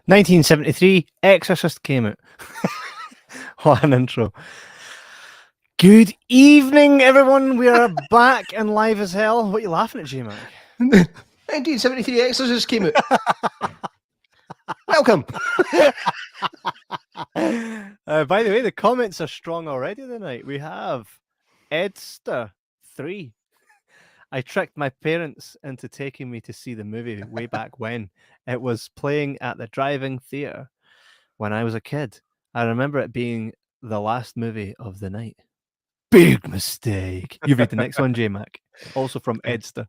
1973, Exorcist came out. What an intro. Good evening, everyone. We are back and live as hell. What are you laughing at, J-Mac? 1973 Exorcist came out. Welcome. By the way, the comments are strong already tonight. We have Edster3. I tricked my parents into taking me to see the movie way back when. It was playing at the drive-in theatre when I was a kid. I remember it being the last movie of the night. Big mistake. You read the next one, J-Mac. Also from Edster.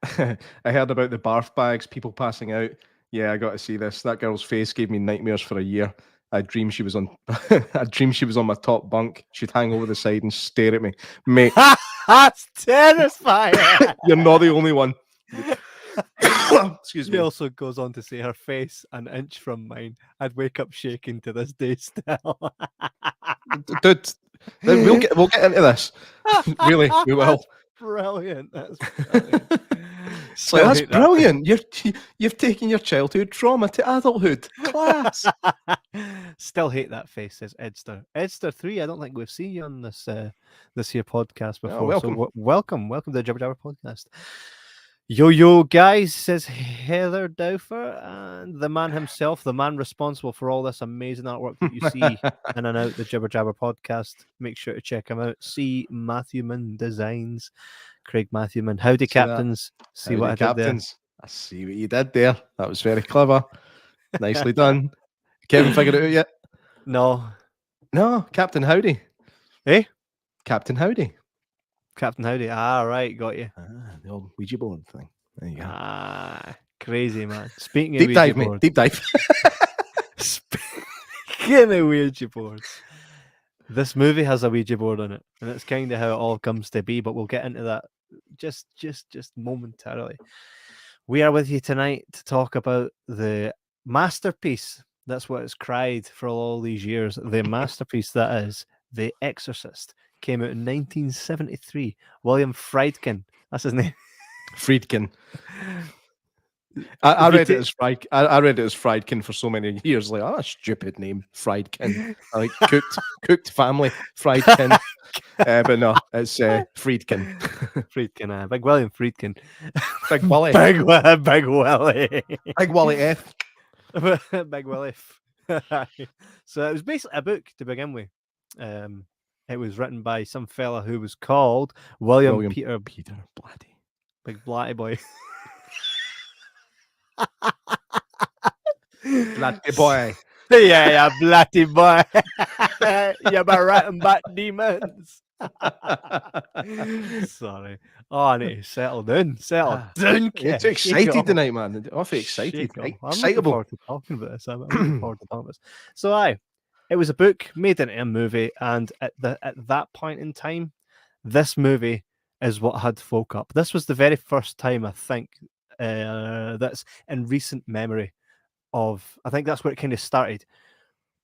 I heard about the barf bags, people passing out. Yeah, I got to see this. That girl's face gave me nightmares for a year. I dreamed she was on my top bunk. She'd hang over the side and stare at me. Mate, That's terrifying. you're not the only one. Excuse She me. also goes on to say her face an inch from mine. I'd wake up shaking to this day still. Dude, we'll get into this. Really, we will. Brilliant. That's brilliant. So that's brilliant. You've taken your childhood trauma to adulthood. Class. Still hate that face, says Edster. Edster3, I don't think we've seen you on this here podcast before. welcome. So welcome to the Jibber Jabber podcast. Yo guys, says Heather Dowfer, and the man himself, the man responsible for all this amazing artwork that you see in and out the Jibber Jabber podcast. Make sure to check him out. See Matthewman Designs, Craig Matthewman. Howdy, captains. See Howdy, what I did there. captains. I see what you did there. That was very clever. Nicely done. Kevin figured it out yet? No, Captain Howdy. Eh? Captain Howdy. Captain Howdy. Ah, right, got you. The old Ouija board thing. There you go. Ah, crazy, man. Speaking of Deep Ouija dive, mate. boards, Deep dive. speaking of Ouija boards, this movie has a Ouija board on it, and it's kind of how it all comes to be. But we'll get into that just momentarily. We are with you tonight to talk about the masterpiece. That's what it's cried for all these years. The masterpiece that is The Exorcist. Came out in 1973. William Friedkin. That's his name. Friedkin. I read it as Fried. I read it as Friedkin for so many years. Like, a stupid name, Friedkin. Like cooked family, Friedkin. But no, it's Friedkin. Friedkin. Big William Friedkin. Big Willie. Big Willie. Big Willie F. Big Willie. So it was basically a book to begin with. It was written by some fella who was called William Peter Blatty. Big Blatty boy. Blatty boy. Yeah, Blatty boy. Yeah, my rat and bat demons. Sorry. Oh, I need to settle down. You're too excited tonight, man. Awfully excited. I'm looking Excitable. forward to talking about this. I'm looking forward to talking about this. So, it was a book made into a movie, and at that point in time, this movie is what had folk up. This was the very first time, I think, that's in recent memory of. I think that's where it kind of started.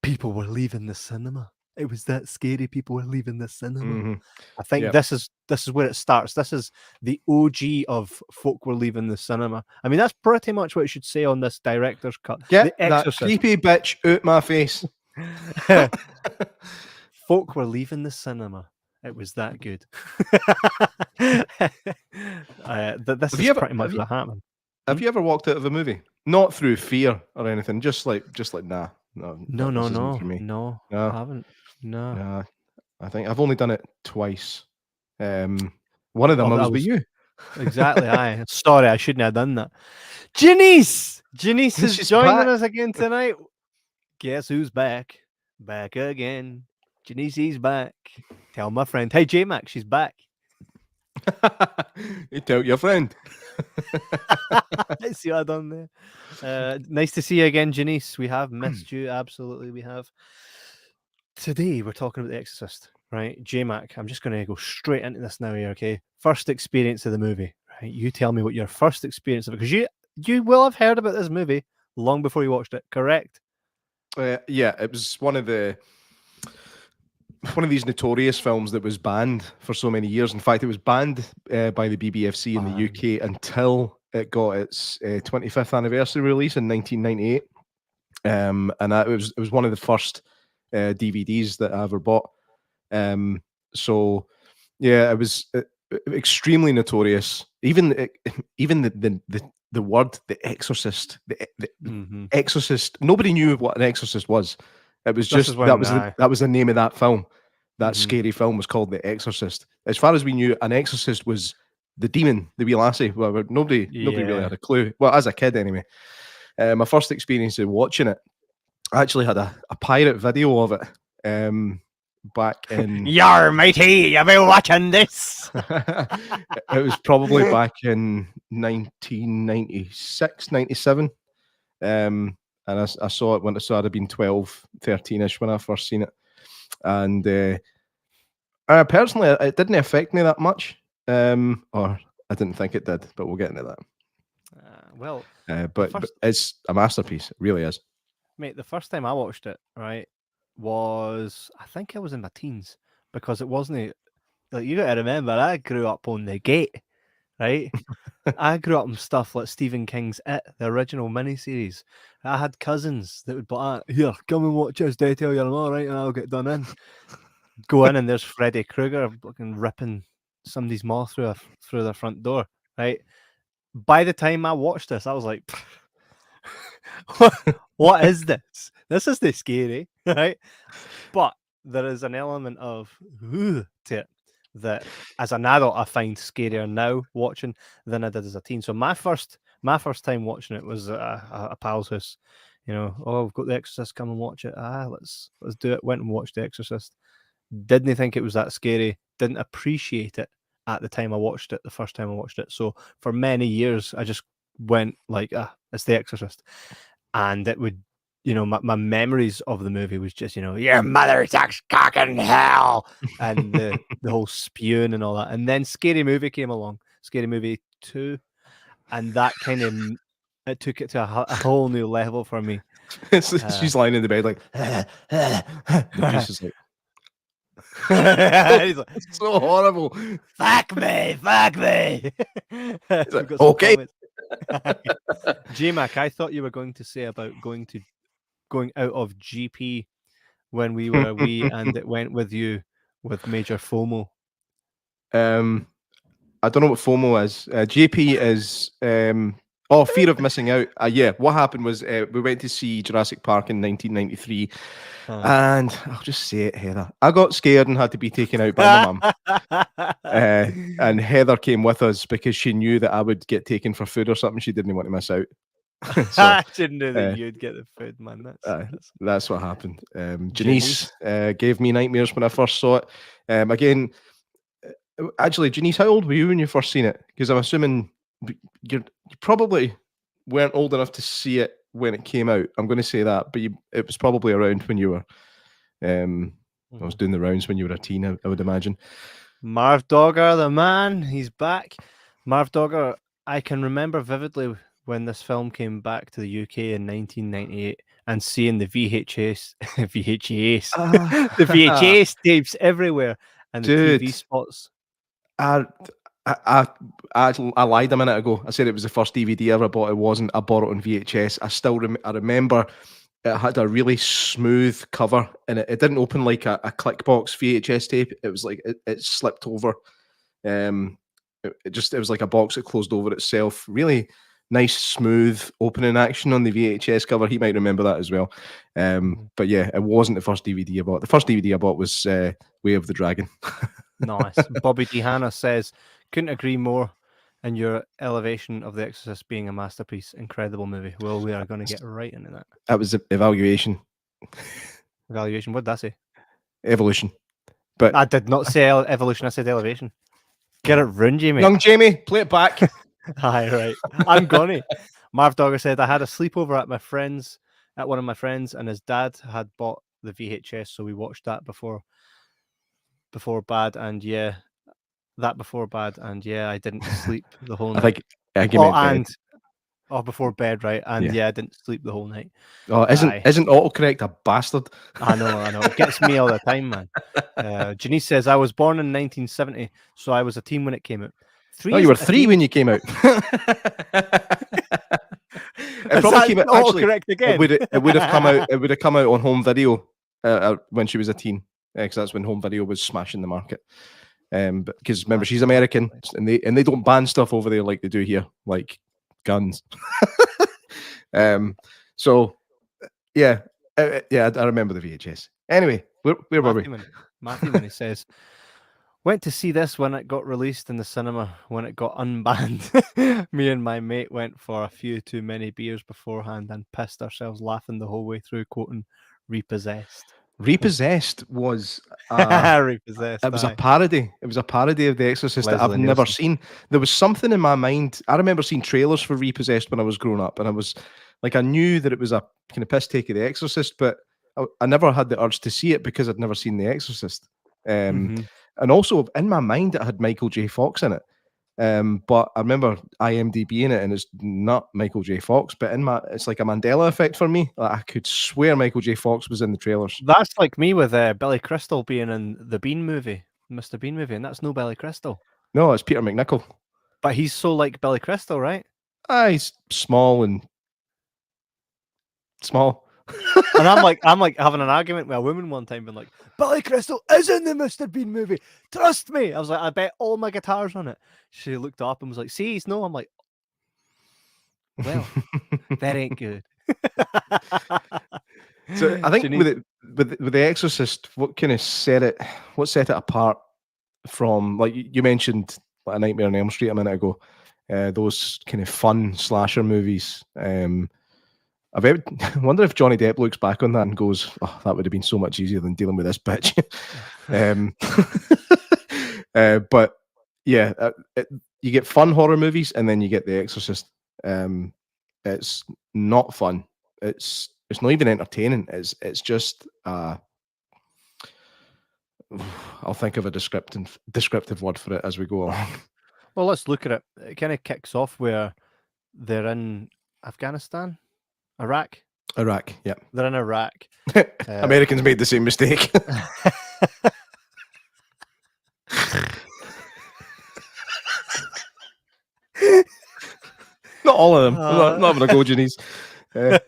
People were leaving the cinema. It was that scary. People were leaving the cinema. Mm-hmm. I think this is where it starts. This is the OG of folk were leaving the cinema. I mean, that's pretty much what it should say on this director's cut. Get that creepy bitch out my face. Folk were leaving the cinema. It was that good. This is pretty much what happened. Have you ever walked out of a movie? Not through fear or anything. Just like nah. No. For me. No, No. I haven't. No. I think I've only done it twice. One of them was with you. Exactly. Sorry, I shouldn't have done that. Janice is joining us again tonight. Guess who's back? Back again. Janice is back. Tell my friend. Hey, J-Mac, she's back. You tell your friend. See what I've done there. Nice to see you again, Janice. We have missed you. Absolutely, we have. Today, we're talking about The Exorcist, right? J-Mac, I'm just going to go straight into this now here, okay? First experience of the movie, right? You tell me what your first experience of it, because you will have heard about this movie long before you watched it, correct? Yeah, it was one of these notorious films that was banned for so many years. In fact, it was banned by the BBFC in the UK until it got its 25th anniversary release in 1998. and it was one of the first DVDs that I ever bought. So yeah, it was extremely notorious. Even the word the Exorcist, the Exorcist. Nobody knew what an Exorcist was. It was This just is when that was the name of that film. That Mhm. scary film was called The Exorcist. As far as we knew, an exorcist was the demon, the wee lassie. Well, nobody really had a clue. Well, as a kid anyway. My first experience of watching it, I actually had a pirate video of it back in. Yar, matey, you been watching this? It was probably back in 1996, 97. And I saw it when I'd have been 12, 13-ish when I first seen it. And personally, it didn't affect me that much. Or I didn't think it did, but we'll get into that. Well, but it's a masterpiece. It really is. Mate, the first time I watched it, right, was I think I was in my teens, because it wasn't like, you got to remember, I grew up on the gate, right? I grew up on stuff like Stephen King's It, the original miniseries. I had cousins that would be like, here, come and watch this, they tell you I'm all right, and I'll get done in. Go in and there's Freddy Krueger fucking ripping somebody's mouth through their front door, right? By the time I watched this, I was like, what is this? This isn't scary, right? But there is an element of to it that as an adult I find scarier now watching than I did as a teen. So my first time watching it was a pal's house. You know, oh, we've got The Exorcist, come and watch it. Let's do it. Went and watched The Exorcist. Didn't think it was that scary. Didn't appreciate it at the time I watched it. The first time I watched it. So for many years I just went like, it's The Exorcist, and it would, you know, my memories of the movie was just, you know, your mother sucks cock in hell, and the whole spewing and all that. And then Scary Movie came along, Scary Movie 2, and that kind of it took it to a whole new level for me. She's lying in the bed like, the priest is like, he's like, it's so horrible. Fuck me. Like, okay. J-Mac, I thought you were going to say about going out of GP when we were a wee, and it went with you with major FOMO. I don't know what FOMO is. GP is fear of missing out. Yeah, what happened was we went to see Jurassic Park in 1993, and I'll just say it, Heather. I got scared and had to be taken out by my mum. And Heather came with us because she knew that I would get taken for food or something. She didn't want to miss out. So, I didn't know that you'd get the food, man. That's what happened. Janice gave me nightmares when I first saw it. Again, actually, Janice, how old were you when you first seen it? Because I'm assuming you probably weren't old enough to see it when it came out. I'm going to say that, but it was probably around when you were. I was doing the rounds when you were a teen, I would imagine. Marv Dogger, the man, he's back. Marv Dogger, I can remember vividly when this film came back to the UK in 1998 and seeing the VHS, the VHS tapes everywhere, and the TV spots. I lied a minute ago. I said it was the first DVD I ever bought. It wasn't. I bought it on VHS. I still remember it had a really smooth cover, and it didn't open like a Clickbox VHS tape. It was like it slipped over. It was like a box that closed over itself. Really nice, smooth opening action on the VHS cover. He might remember that as well. But yeah, it wasn't the first DVD I bought. The first DVD I bought was Way of the Dragon. Nice. Bobby D. Hanna says, couldn't agree more in your elevation of The Exorcist being a masterpiece. Incredible movie. Well, we are going to get right into that. That was evaluation. Evaluation? What did I say? Evolution. But I did not say evolution. I said elevation. Get it ruined, Jamie. Young Jamie, play it back. Aye, right. I'm gonna. Marv Dogger said, I had a sleepover at one of my friends, and his dad had bought the VHS, so we watched that before bad, and yeah, I didn't sleep the whole night. Before bed, right? And yeah, I didn't sleep the whole night. Oh, isn't autocorrect a bastard? I know. It gets me all the time, man. Janice says, I was born in 1970, so I was a teen when it came out. You were 3 when you came out. It probably came out actually. Correct again. It would have come out. It would have come out on home video when she was a teen, because that's when home video was smashing the market. But because remember, she's American, and they don't ban stuff over there like they do here, like guns. So yeah, I remember the VHS. Anyway, where were we? Matthew, when he says, went to see this when it got released in the cinema, when it got unbanned. Me and my mate went for a few too many beers beforehand and pissed ourselves laughing the whole way through, quoting Repossessed. Repossessed was Repossessed. It was a parody. It was a parody of The Exorcist that I've never seen. There was something in my mind. I remember seeing trailers for Repossessed when I was growing up, and I was like, I knew that it was a kind of piss take of The Exorcist, but I never had the urge to see it because I'd never seen The Exorcist. And also in my mind, it had Michael J. Fox in it. But I remember IMDb in it, and it's not Michael J. Fox, but it's like a Mandela effect for me. Like, I could swear Michael J. Fox was in the trailers. That's like me with Billy Crystal being in the Bean movie, Mr. Bean movie, and that's no Billy Crystal. No, it's Peter McNichol. But he's so like Billy Crystal, right? He's small and small. And I'm like having an argument with a woman one time, being like, Billy Crystal is in the Mr. Bean movie. Trust me. I was like, I bet all my guitars on it. She looked up and was like, see, he's no. I'm like, well, that ain't good. So I think with The Exorcist, what set it apart from, like you mentioned, like A Nightmare on Elm Street a minute ago, those kind of fun slasher movies. I wonder if Johnny Depp looks back on that and goes, "Oh, that would have been so much easier than dealing with this bitch." But yeah, you get fun horror movies, and then you get The Exorcist. It's not fun. It's not even entertaining. It's just I'll think of a descriptive word for it as we go along. Well, let's look at it. It kind of kicks off where they're in Afghanistan. Iraq, yeah. They're in Iraq. Americans made the same mistake. Not all of them. I'm not having a go, Janice. There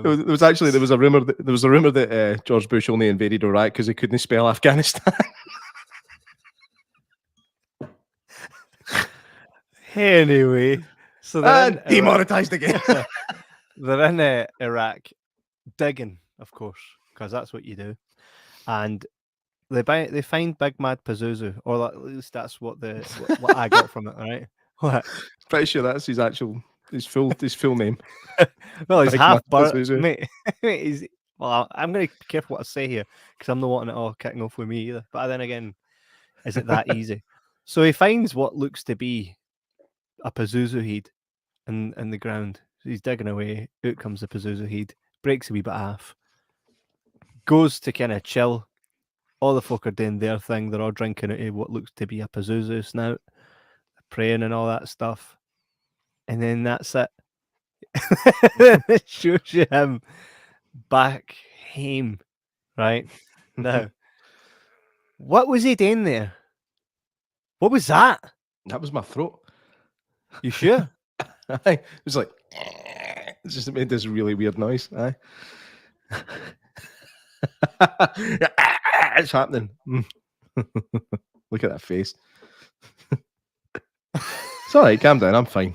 was a rumor that George Bush only invaded Iraq because he couldn't spell Afghanistan. Anyway, so they're demonetized again. They're in Iraq digging, of course, because that's what you do. And they find Big Mad Pazuzu, or at least that's what I got from it, right? What? Pretty sure that's his full name. Well, he's Big half Mad Pazuzu. Mate, well, I'm going to be careful what I say here because I'm not wanting it all kicking off with me either. But then again, is it that easy? So he finds what looks to be a Pazuzu head in the ground. So he's digging away. Out comes the Pazuzu head. Breaks a wee bit off. Goes to kind of chill. All the folk are doing their thing. They're all drinking out of what looks to be a Pazuzu snout. Praying and all that stuff. And then that's it. It shows you him back home. Right? Now, what was he doing there? What was that? That was my throat. You sure? It was like, it just made this really weird noise. It's happening. Look at that face. It's all right, calm down. I'm fine.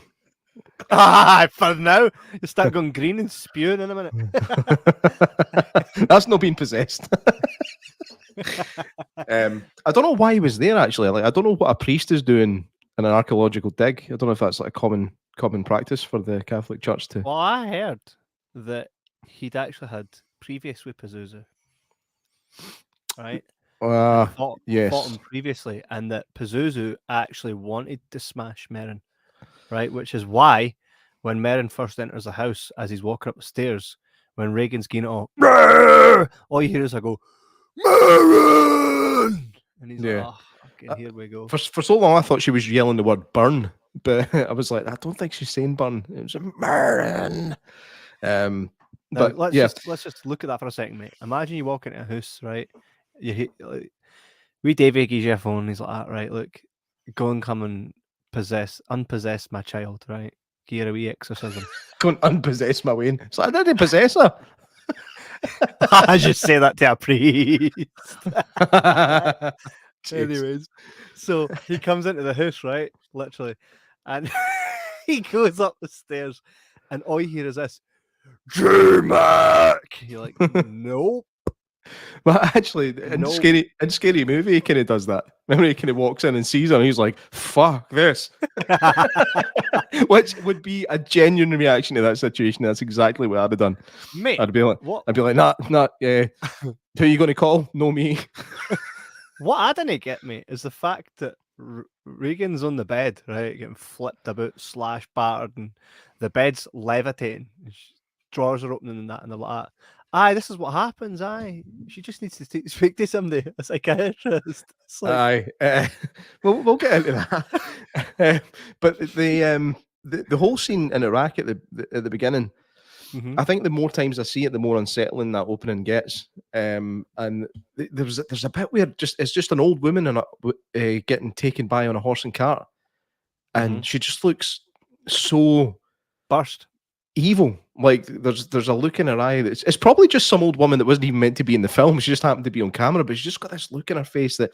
For now, you start going green and spewing in a minute. That's not being possessed. I don't know why he was there actually. Like, I don't know what a priest is doing in an archaeological dig. I don't know if that's like a common practice for the Catholic Church to. Well, I heard that he'd actually had previous with Pazuzu, right? Fought him previously, and that Pazuzu actually wanted to smash Merrin, right? Which is why when Merrin first enters the house, as he's walking up the stairs, when Regan's getting all you hear is I go, Merrin! And he's like, oh, okay, here we go. For so long, I thought she was yelling the word burn, but I was like, I don't think she's saying burn. It was Merrin. But let's just look at that for a second, mate. Imagine you walk into a house, right? We David gives you a phone. He's like, right, look, go and come and unpossess my child, right? gear a wee exorcism. Go and unpossess my Wayne. So I didn't possess her. I just say that to a priest. Jeez. Anyways, so he comes into the house, right? Literally, and he goes up the stairs, and all you hear is this, J-Mac. You're like, nope. But actually, in No. scary movie, he kind of does that. Remember, he kind of walks in and sees her, and he's like, "Fuck this," which would be a genuine reaction to that situation. That's exactly what I'd have done. Mate, I'd be like, what? nah, yeah. Who are you going to call? No, me. What I didn't get, mate, is the fact that Regan's on the bed, right, getting flipped about, slash battered, and the bed's levitating. Drawers are opening and that, and they're like, aye, this is what happens. Aye, she just needs to speak to somebody, a psychiatrist. It's like, Aye, we'll get into that. But the whole scene in Iraq at the beginning, I think the more times I see it, the more unsettling that opening gets. And there's a bit where it's just an old woman and getting taken by on a horse and cart, and she just looks so burst. Evil. Like there's a look in her eye that's it's probably just some old woman that wasn't even meant to be in the film. She just happened to be on camera, but she's just got this look in her face that,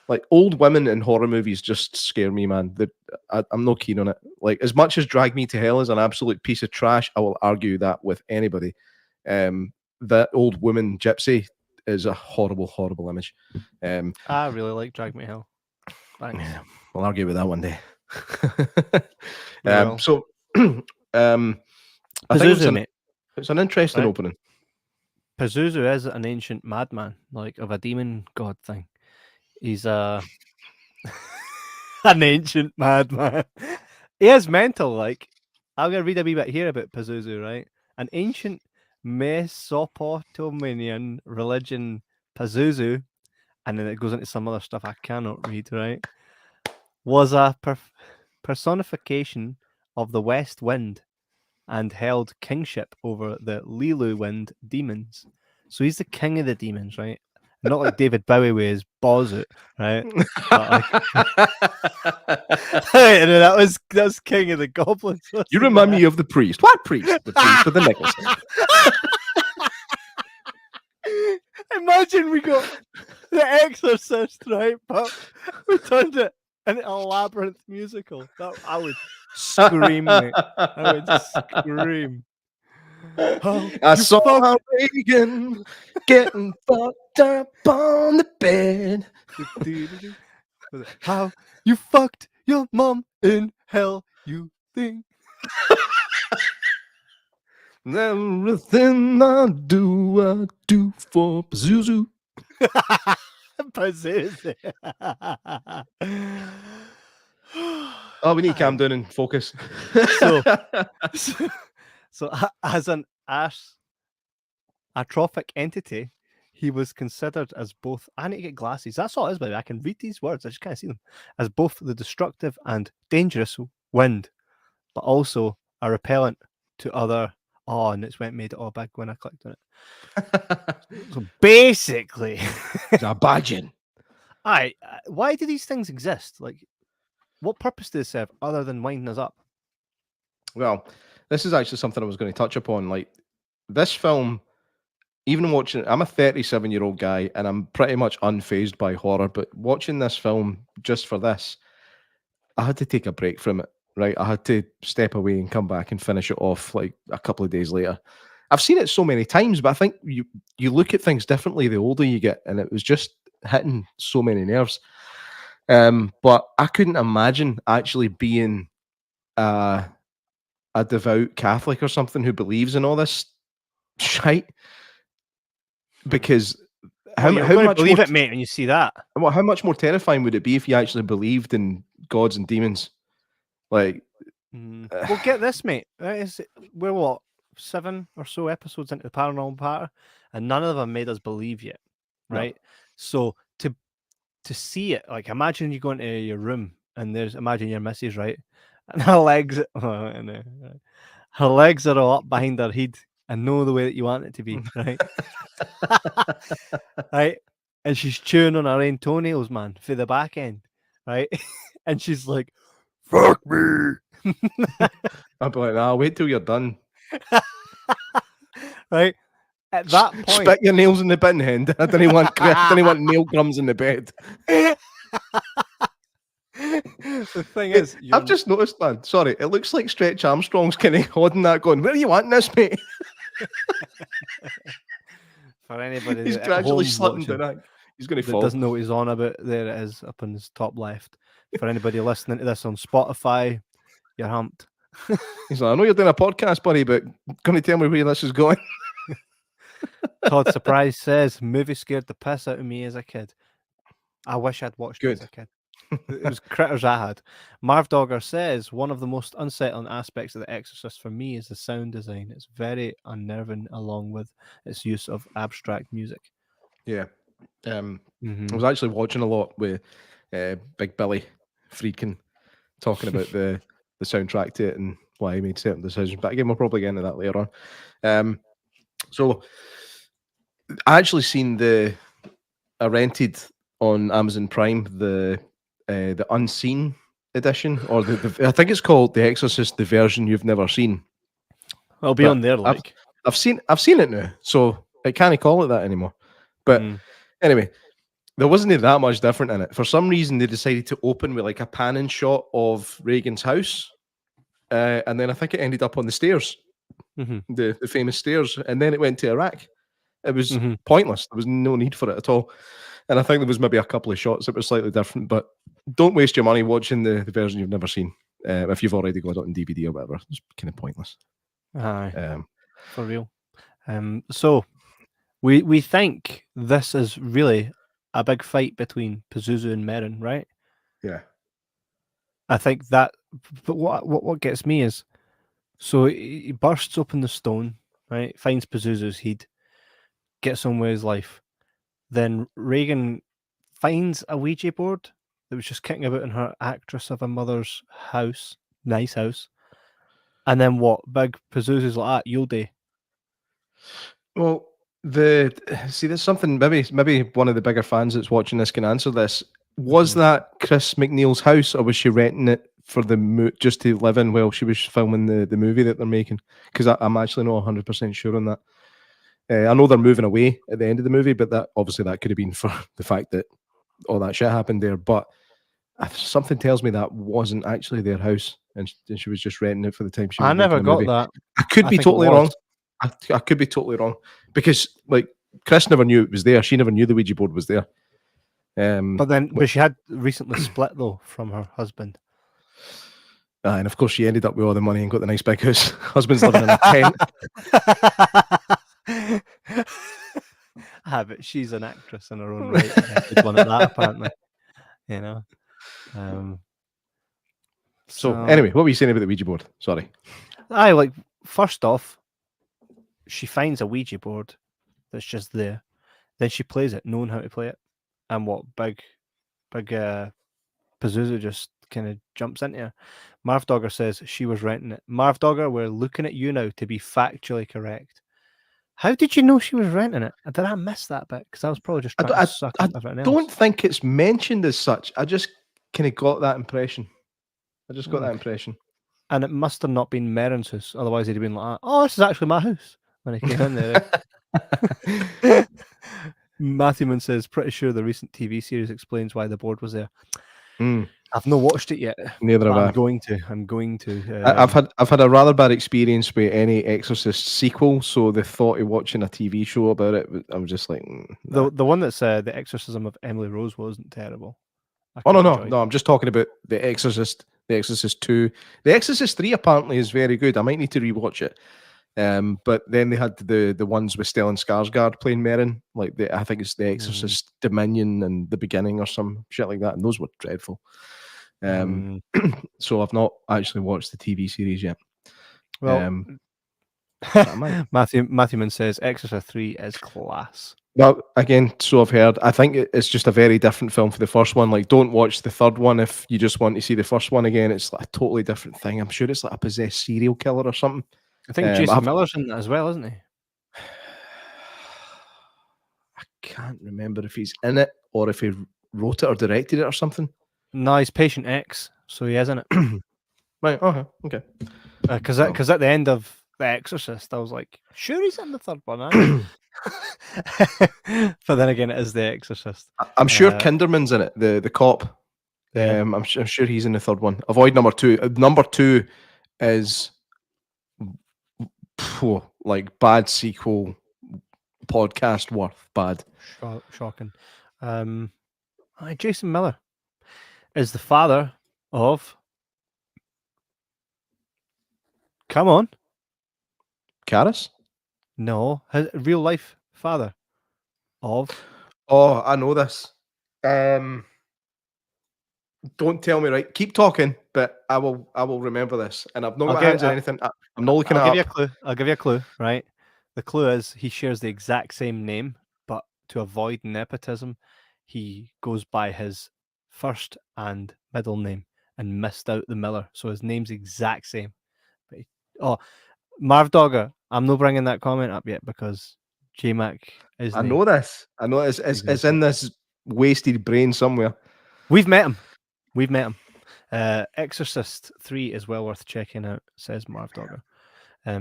like, old women in horror movies just scare me, man. I'm not keen on it. Like, as much as Drag Me to Hell is an absolute piece of trash, I will argue that with anybody. That old woman gypsy is a horrible, horrible image. I really like Drag Me to Hell. Thanks. Yeah, we'll argue with that one day. Well. So I think it's an interesting opening. Pazuzu is an ancient madman, like of a demon god thing. He's an ancient madman. He is mental. Like, I'm gonna read a wee bit here about Pazuzu, right? An ancient Mesopotamian religion, Pazuzu, and then it goes into some other stuff I cannot read, right? Was a personification of the west wind and held kingship over the Lilu wind demons. So he's the king of the demons, right? Not like David Bowie with his Bozzut, right? But and that was king of the goblins. You remind me of the priest. What priest? The priest with the nickels. Imagine we got the Exorcist, right? But we turned it into a labyrinth musical. I would scream, mate. I would scream. I saw Regan getting fucked up on the bed. How you fucked your mom in hell, you think? Everything I do for Pazuzu. Pazuzu. Oh, we need to calm down and focus. So as an atrophic entity, he was considered as both. I need to get glasses. That's all it is, baby. I can read these words. I just can't see them. As both the destructive and dangerous wind, but also a repellent to other. Oh, and it's made it all big when I clicked on it. So basically, it's a badging. Why do these things exist? Like, what purpose do they serve other than winding us up? Well, this is actually something I was going to touch upon. Like, this film, even watching it, I'm a 37-year-old guy and I'm pretty much unfazed by horror, but watching this film just for this, I had to take a break from it, right? I had to step away and come back and finish it off like a couple of days later. I've seen it so many times, but I think you look at things differently the older you get, and it was just hitting so many nerves. But I couldn't imagine actually being a devout Catholic or something who believes in all this shite, because how much believe it, mate, when you see that? How much more terrifying would it be if you actually believed in gods and demons? Like, well, get this, mate. We're what, 7 or so episodes into the Paranormal Patter, and none of them made us believe yet, right? No. So to see it, like, imagine you go into your room and imagine your missus, right, and her legs are all up behind her head and know the way that you want it to be, right? Right, and she's chewing on her own toenails, man, for the back end, right? And she's like, "Fuck me." I'd be like, nah, wait till you're done. Right? At that point, Spit your nails in the bin, hen. I didn't want nail crumbs in the bed. the thing is, I've just noticed, man. Sorry, it looks like Stretch Armstrong's kind of holding that, going, "Where are you wanting this, mate?" for anybody He's at gradually home slipping watching down. He's going to that fall. doesn't know what he's on about, there it is up in his top left. For anybody listening to this on Spotify, you're humped. He's like, "I know you're doing a podcast, buddy, but going to tell me where this is going?" Todd Surprise says, movie scared the piss out of me as a kid. I wish I'd watched it as Good. a kid. It was critters I had. Marv Dogger says, one of the most unsettling aspects of The Exorcist for me is the sound design. It's very unnerving, along with its use of abstract music. Yeah. I Mhm. was actually watching a lot with Big Billy Friedkin talking about the soundtrack to it and why he made certain decisions. But again, we'll probably get into that later on. So I actually seen I rented on Amazon Prime the Unseen edition, or I think it's called The Exorcist, the version you've never seen. It'll be But on there, like. I've seen it now, so I can't call it that anymore. But anyway, there wasn't that much different in it. For some reason, they decided to open with like a panning shot of Regan's house, and then I think it ended up on the stairs, the famous stairs, and then it went to Iraq. It was pointless. There was no need for it at all. And I think there was maybe a couple of shots that were slightly different, but don't waste your money watching the version you've never seen. If you've already got it on DVD or whatever, it's kind of pointless. For real. So we think this is really a big fight between Pazuzu and Merrin, right? Yeah. I think that, but what gets me is, so he bursts open the stone, right? Finds Pazuzu's head, gets on with his life. Then Regan finds a Ouija board that was just kicking about in her actress of a mother's house, nice house. And then what? Big Pazuzu's like, you'll do. Well, there's something, maybe one of the bigger fans that's watching this can answer this. Was that Chris McNeil's house, or was she renting it for just to live in while she was filming the movie that they're making? Because I'm actually not 100% sure on that. I know they're moving away at the end of the movie, but that could have been for the fact that all that shit happened there. But something tells me that wasn't actually their house, and she was just renting it for the time she was I never making the got movie. that. I could be totally wrong. I could be totally wrong, because like Chris never knew it was there. She never knew the Ouija board was there. But she had recently split though from her husband. And of course, she ended up with all the money and got the nice big house. Husband's living in a tent. But she's an actress in her own right. Good one at that, apparently. You know. So anyway, what were you saying about the Ouija board? Sorry. First off, she finds a Ouija board that's just there. Then she plays it, knowing how to play it. And what big Pazuzu just kind of jumps into her. Marv Dogger says she was renting it. Marv Dogger, we're looking at you now to be factually correct. How did you know she was renting it? Did I miss that bit? Because I was probably just trying to suck up everything else. I don't think it's mentioned as such. I just kind of got that impression. And it must have not been Merrin's house. Otherwise, he'd have been like, oh, this is actually my house when he came in there. Matthewman says, pretty sure the recent TV series explains why the board was there. I've not watched it yet. Neither have I. I'm going to. I've had a rather bad experience with any Exorcist sequel, so the thought of watching a TV show about it, I was just like, nah. The one that's the Exorcism of Emily Rose wasn't terrible. No, I'm just talking about the Exorcist, the Exorcist 2. The Exorcist 3 apparently is very good. I might need to rewatch it. But then they had the ones with Stellan Skarsgård playing Merrin, like I think it's the Exorcist Dominion and the Beginning or some shit like that, and those were dreadful. So I've not actually watched the TV series yet. Well, Matthewman says Exorcist 3 is class. Well, again, so I've heard. I think it's just a very different film for the first one. Like, don't watch the third one if you just want to see the first one again. It's like a totally different thing. I'm sure it's like a possessed serial killer or something. I think Jason Miller's in that as well, isn't he? I can't remember if he's in it or if he wrote it or directed it or something. No, he's Patient X, so he is in it. Right, okay. Because at the end of The Exorcist, I was like, sure he's in the third one, aren't But then again, it is The Exorcist. I'm sure Kinderman's in it, the cop. Yeah. I'm sure he's in the third one. Avoid number 2. Number 2 is like bad sequel podcast worth bad. Shocking. Jason Miller is the father of. Come on. Karis? No, his real life father of. Oh, I know this. Don't tell me, right? Keep talking, but I will remember this. And I've not got my hands on anything. I'm not looking I'll give it you up. a clue. I'll give you a clue, right? The clue is he shares the exact same name, but to avoid nepotism, he goes by his first and middle name and missed out the Miller. So his name's exact same. But Marv Dogger, I'm not bringing that comment up yet because J-Mac is. I know this. I know it's in this wasted brain somewhere. We've met him. Exorcist 3 is well worth checking out, says Marv Dogger.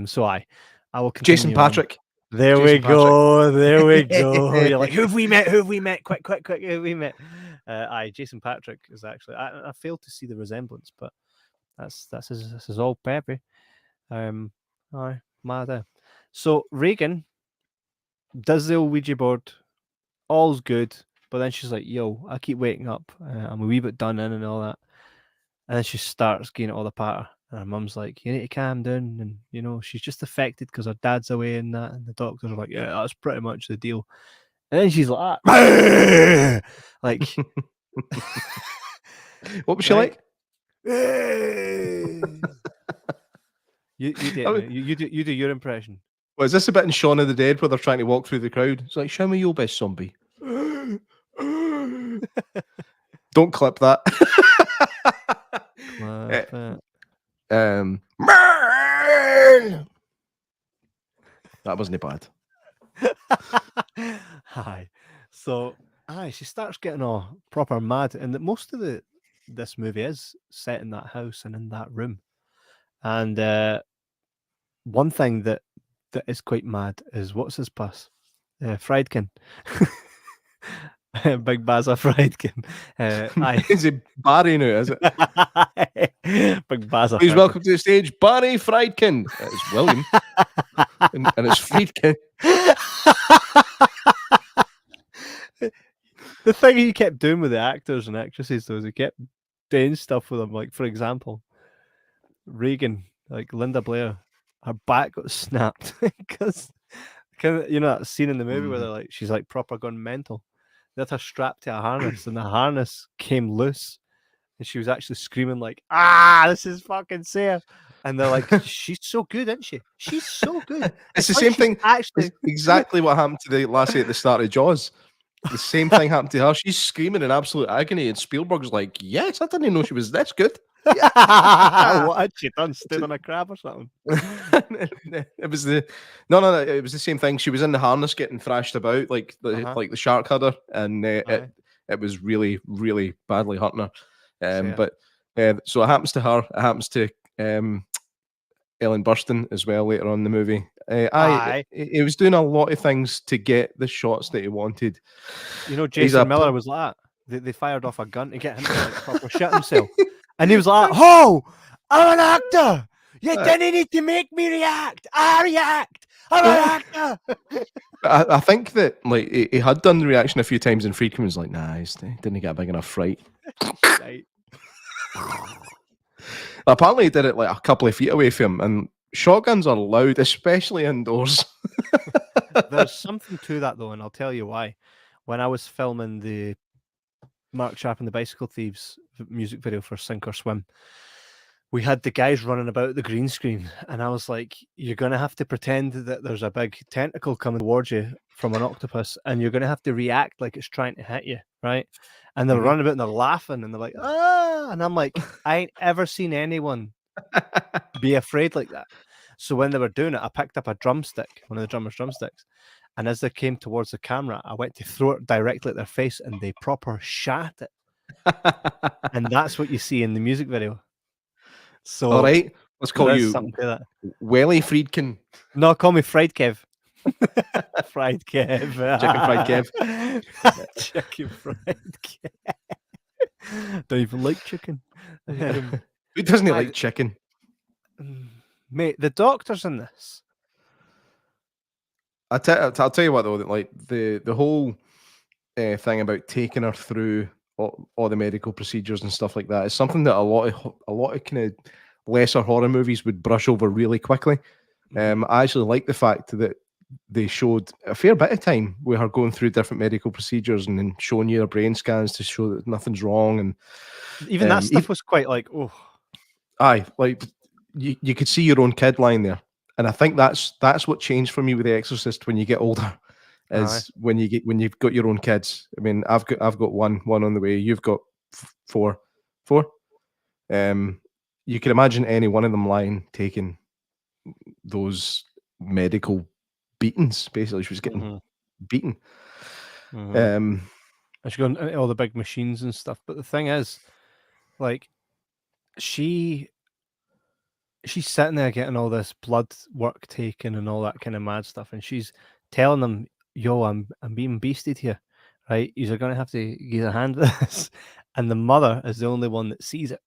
So I will continue. Jason Patrick. There we go. You're like, who have we met? Quick, who have we met? Jason Patrick is actually. I failed to see the resemblance, but this is all Pepe. Mad. So Regan does the old Ouija board. All's good, but then she's like, "Yo, I keep waking up. I'm a wee bit done in and all that." And then she starts getting it all apart. And her mum's like, you need to calm down. And, she's just affected because her dad's away and that. And the doctors are like, yeah, that's pretty much the deal. And then she's like, like, what was she like? You do your impression. Well, is this a bit in Shaun of the Dead where they're trying to walk through the crowd? It's like, show me your best zombie. Don't clip that. That wasn't bad. Hi. So, she starts getting all proper mad, and most of this movie is set in that house and in that room. And one thing that is quite mad is what's his puss? Friedkin. Big Baza Friedkin. Is it Barry now, is it? Big Baza. Please welcome to the stage, Barry Friedkin. It's William. and it's Friedkin. The thing he kept doing with the actors and actresses, though, is he kept doing stuff with them. Like, for example, Regan, like Linda Blair, her back got snapped because, that scene in the movie where they're like, she's like proper gone mental. They had her strapped to a harness, and the harness came loose, and she was actually screaming like, this is fucking Sarah. And they're like, she's so good, isn't she? She's so good. It's the same thing. Actually, it's exactly what happened to the lassie at the start of Jaws. The same thing happened to her. She's screaming in absolute agony, and Spielberg's like, yes, I didn't know she was this good. Yeah. What had she done? Stood on a crab or something? It was no. It was the same thing. She was in the harness getting thrashed about like the shark had her, and it was really, really badly hurting her. But so it happens to her. It happens to Ellen Burstyn as well later on in the movie. He was doing a lot of things to get the shots that he wanted. Jason Miller was like that. They fired off a gun to get him to like proper shit himself. And he was like, "Oh, I'm an actor. You didn't need to make me react. I react. I'm an actor." I think that like he had done the reaction a few times, and Friedkin was like, "Nah, he didn't get a big enough fright." Right. Apparently, he did it like a couple of feet away from him, and shotguns are loud, especially indoors. There's something to that, though, and I'll tell you why. When I was filming the Mark Sharp and the Bicycle Thieves music video for Sink or Swim, we had the guys running about the green screen, and I was like, you're going to have to pretend that there's a big tentacle coming towards you from an octopus, and you're going to have to react like it's trying to hit you, right? And they're running about and they're laughing, and they're like, and I'm like, I ain't ever seen anyone be afraid like that. So when they were doing it, I picked up a drumstick, one of the drummer's drumsticks, and as they came towards the camera, I went to throw it directly at their face, and they proper shat it. And that's what you see in the music video. So, all right. Let's call There is you something to that. Welly Friedkin. No, call me Fried Kev. Fried Kev. Chicken fried Kev. Chicken fried Kev. Don't even like chicken. Who doesn't like chicken? Mate, the doctors in this. I'll tell you what though, that like the whole thing about taking her through all the medical procedures and stuff like that is something that a lot of kind of lesser horror movies would brush over really quickly. I actually like the fact that they showed a fair bit of time with her going through different medical procedures and then showing you her brain scans to show that nothing's wrong. And even that stuff was quite like, oh, aye, like you could see your own kid lying there. And I think that's what changed for me with The Exorcist when you get older, is when you've got your own kids. I mean, I've got one on the way. You've got four. You can imagine any one of them lying taking those medical beatings. Basically, she was getting beaten. And she's going into all the big machines and stuff. But the thing is, like, she's sitting there getting all this blood work taken and all that kind of mad stuff, and she's telling them, "Yo, I'm being beasted here, right? You're going to have to get a hand with this." And the mother is the only one that sees it.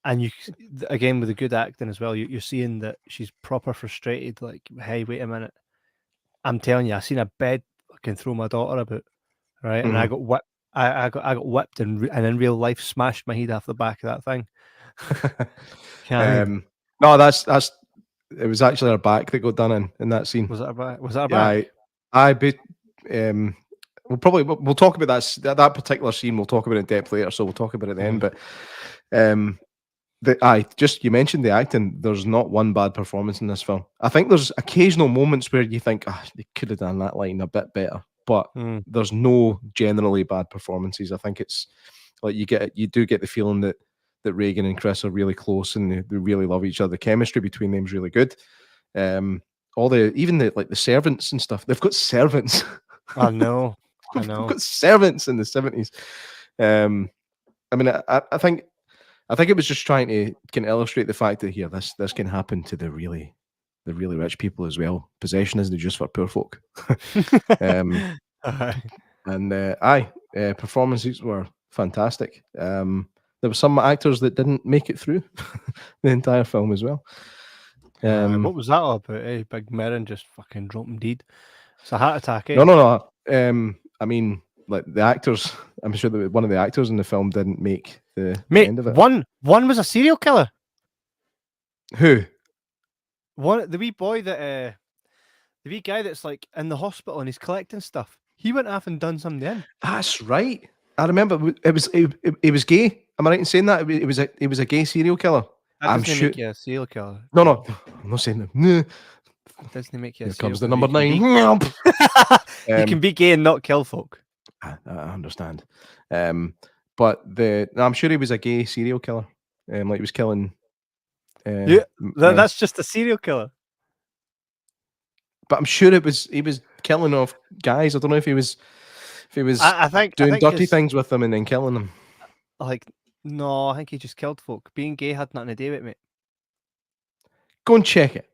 And you, again, with the good acting as well, you're seeing that she's proper frustrated. Like, hey, wait a minute, I'm telling you, I seen a bed fucking throw my daughter about, right? And I got whipped. I got whipped and in real life smashed my head off the back of that thing. No, that's it was actually her back that got done in that scene. Was that her back? Was that her back? We'll talk about that particular scene. We'll talk about it in depth later, so we'll talk about it then. But you mentioned the acting. There's not one bad performance in this film. I think there's occasional moments where you think, they could have done that line a bit better, but there's no generally bad performances. I think it's like you do get the feeling that Regan and Chris are really close and they really love each other. The chemistry between them is really good. Even the servants and stuff. They've got servants. I know. They've got servants in the 70s. I mean, I think it was just trying to kind of illustrate the fact that here this can happen to the really rich people as well. Possession isn't just for poor folk. Performances were fantastic. There were some actors that didn't make it through the entire film as well. What was that all about? Big Merrin just fucking dropping dead. It's a heart attack. No. I mean, like the actors. I'm sure that one of the actors in the film didn't make the end of it. One was a serial killer. Who? The wee boy that the wee guy that's like in the hospital and he's collecting stuff. He went off and done something then. That's right. I remember it was gay. Am I right in saying that? It was a gay serial killer. That doesn't make you a serial killer. No. I'm not saying that. No. It doesn't make you a Here serial comes the killer. number 9. You can be gay and not kill folk. I understand. But I'm sure he was a gay serial killer. Like he was killing. That's just a serial killer. But I'm sure he was killing off guys. I don't know if he was I think doing dirty things with them and then killing them. No, I think he just killed folk. Being gay had nothing to do with it, mate. Go and check it.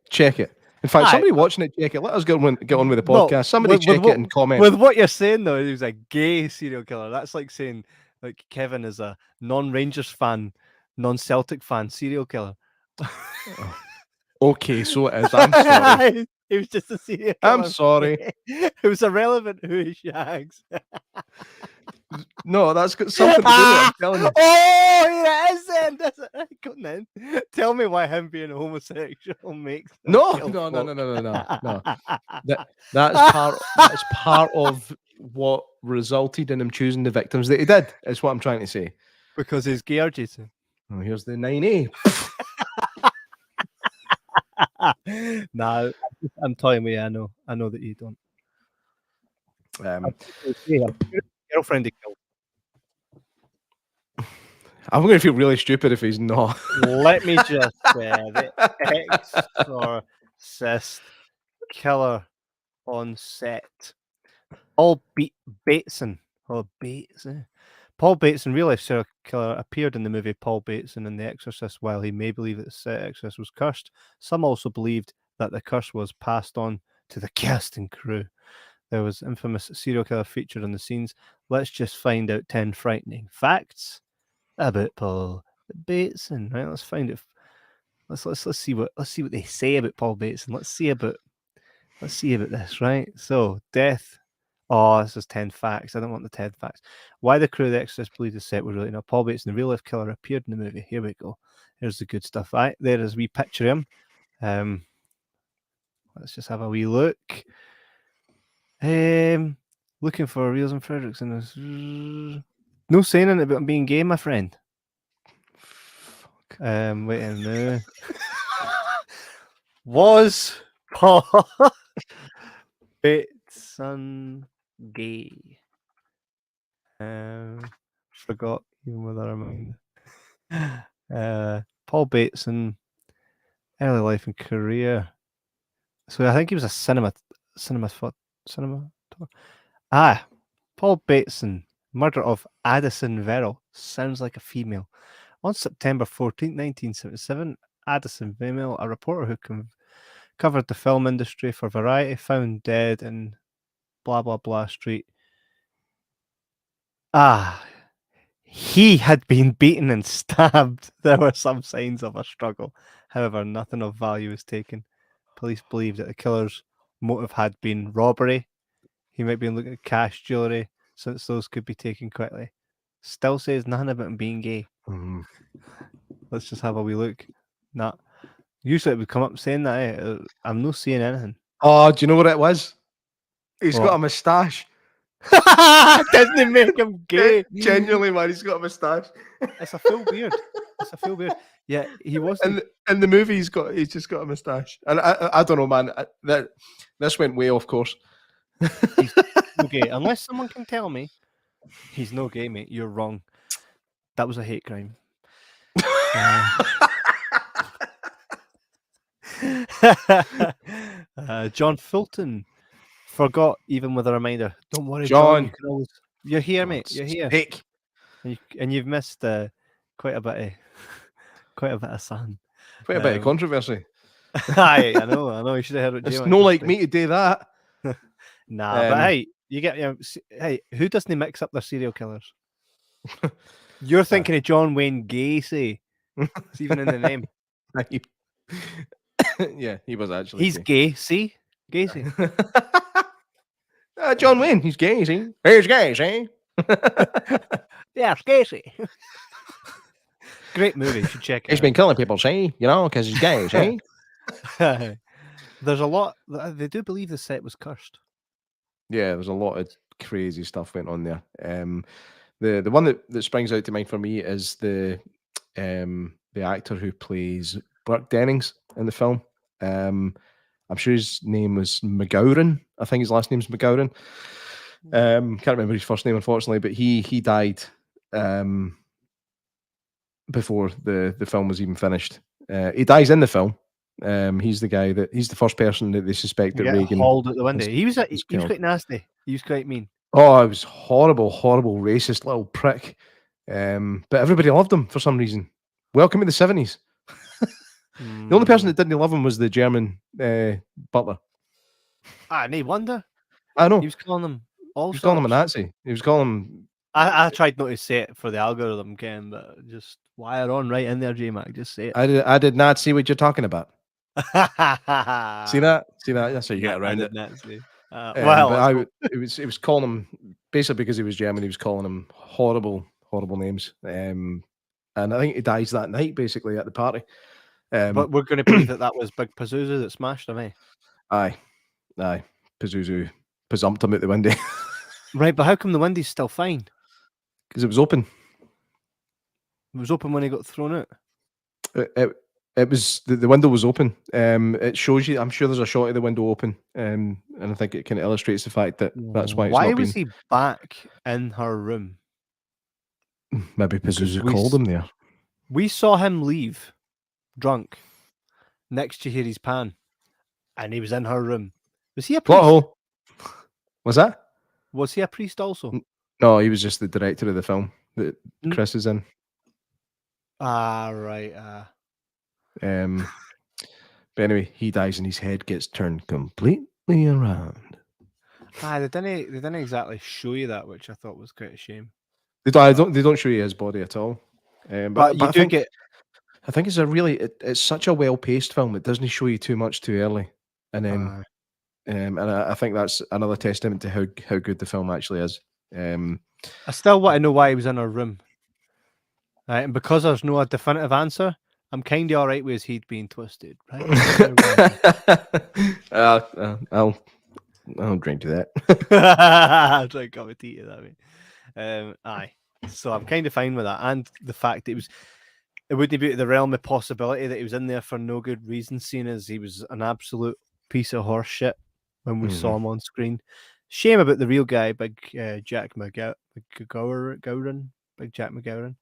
In fact, somebody watching it, check it. Let us get on with the podcast. Somebody check it and comment. With what you're saying, though, he was a gay serial killer. That's like saying like Kevin is a non-Rangers fan, non-Celtic fan serial killer. Okay, so it is. I'm sorry. He was just a serial killer. I'm sorry. It was irrelevant who he shags. No, that's got something to do with it. I'm telling you. Oh, it is then. That's it. Go on then. Tell me why him being a homosexual makes No. That's part of what resulted in him choosing the victims that he did. Is what I'm trying to say. Because he's gay, Jason. Oh, here's the 9A. Nah, I'm telling you, I know that you don't. Girlfriend he killed. I'm going to feel really stupid if he's not. Let me just say the Exorcist killer on set. All Bateson. Paul Bateson, real life serial killer, appeared in the movie Paul Bateson in The Exorcist. While he may believe that the Exorcist was cursed, some also believed that the curse was passed on to the cast and crew. There was infamous serial killer featured in the scenes. Let's just find out 10 frightening facts about Paul Bateson. Right, let's find it. Let's see what they say about Paul Bateson. Let's see about this. Right, so death. Oh, this is 10 facts. I don't want the 10 facts. Why the crew of The Exorcist believed the set was really not Paul Bateson, the real life killer, appeared in the movie. Here we go. Here's the good stuff. Right, there is we picture him. Let's just have a wee look. Looking for Reels and Fredrickson. No saying anything about him being gay, my friend. Fuck. Wait a minute. Was Paul Bateson gay? Forgot even with our mind. Paul Bateson, early life and career. So I think he was a cinema. Paul Bateson, murder of Addison Verrill. Sounds like a female. On September 14th, 1977, Addison Verrill, a reporter who covered the film industry for Variety, found dead in blah blah blah street. He had been beaten and stabbed. There were some signs of a struggle. However, nothing of value was taken. Police believed that the killer's motive had been robbery. He might be looking at cash, jewellery, since those could be taken quickly. Still says nothing about him being gay. Let's just have a wee look. Nah. Usually it would come up saying that. I'm not seeing anything. Oh, do you know what it was? He's What? got a moustache. Doesn't make him gay. Genuinely, man, he's got a moustache. It's a full beard. Yeah, he wasn't. In the movie, he's just got a moustache. And I don't know, man. This went way off course. He's no gay. Unless someone can tell me he's no gay, mate. You're wrong. That was a hate crime. John Fulton forgot, even with a reminder. Don't worry, John. You're here, mate. You're here. Heck. And you've missed quite a bit of sun. Quite a bit of controversy. Aye, I know. You should have heard what It's Jay no like me to do that. Nah, but hey, you get hey, who doesn't mix up their serial killers? You're thinking of John Wayne Gacy. It's even in the name. Yeah, he was actually. He's gay. See, Gacy. John Wayne, he's gay. See, he's gay. See. Yeah, Gacy. Great movie. You should check it. He's been killing people. See, because he's gay. See. There's a lot. They do believe the set was cursed. Yeah, there's a lot of crazy stuff went on there. The one that springs out to mind for me is the actor who plays Burke Dennings in the film. I'm sure his name was McGowran. I think his last name's McGowran. Can't remember his first name, unfortunately, but he died before the film was even finished. He dies in the film. He's the first person that they suspect that Regan hauled out the window. He was quite nasty. He was quite mean. Oh, it was horrible, racist little prick. But everybody loved him for some reason. Welcome to the 70s. The only person that didn't love him was the German butler. No wonder. I know. He was calling him all. He was calling him a Nazi. He was calling him. I tried not to say it for the algorithm, Ken, but just wire on right in there, J-Mac. Just say it. I did not see what you're talking about. See that? That's how you get around it. Nazi. It was calling him basically because he was German. He was calling him horrible names. And I think he dies that night, basically at the party. But we're going to believe that was Big Pazuzu that smashed him, eh? Aye. Pazuzu presumped him at the window. Right, but how come the window's still fine? Because it was open. It was open when he got thrown out. It was the window was open. It shows you. I'm sure there's a shot of the window open, and I think it kind of illustrates the fact that that's why. Why was he back in her room? Maybe Pazuzu called him there. We saw him leave, drunk, next to Harry's pan, and he was in her room. Was he a priest? Was that? Was he a priest also? No, he was just the director of the film. that Chris is in. Right. But anyway, he dies and his head gets turned completely around. They didn't exactly show you that, which I thought was quite a shame. They don't show you his body at all. But you I do think get. I think it's it's such a well paced film. It doesn't show you too much too early, and then and I think that's another testament to how good the film actually is. I still want to know why he was in her room. Right, and because there's no definitive answer, I'm kind of all right with his head being twisted. Right, I'll drink to that. I'll drink a cup of tea to that. Aye. So I'm kind of fine with that, and the fact it wouldn't be out of the realm of possibility that he was in there for no good reason, seeing as he was an absolute piece of horse shit when we saw him on screen. Shame about the real guy, Big Jack McGowran, Big Jack McGowran.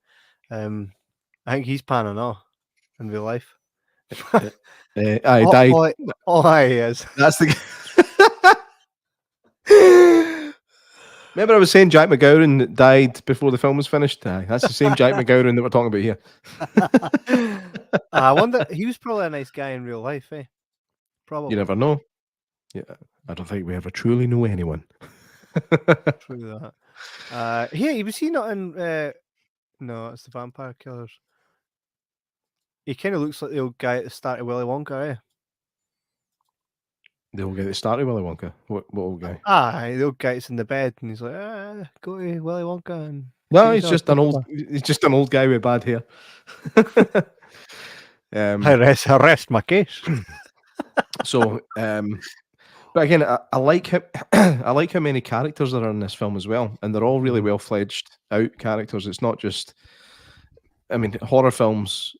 I think he's panning off in real life. I died. All I is. That's the. Remember, I was saying Jack McGowran died before the film was finished. Aye, that's the same Jack McGowran that we're talking about here. I wonder. He was probably a nice guy in real life, eh? Probably. You never know. Yeah, I don't think we ever truly know anyone. True that. Yeah, was he not in? No, it's the Vampire Killers. He kind of looks like the old guy at the start of Willy Wonka, eh? The old guy that started Willy Wonka. What old guy? The old guy that's in the bed, and he's like, "Go to Willy Wonka." And no, he's just an old guy with bad hair. I rest my case. So, but again, I like how I like how many characters there are in this film as well, and they're all really well fledged out characters. It's not just, I mean, horror films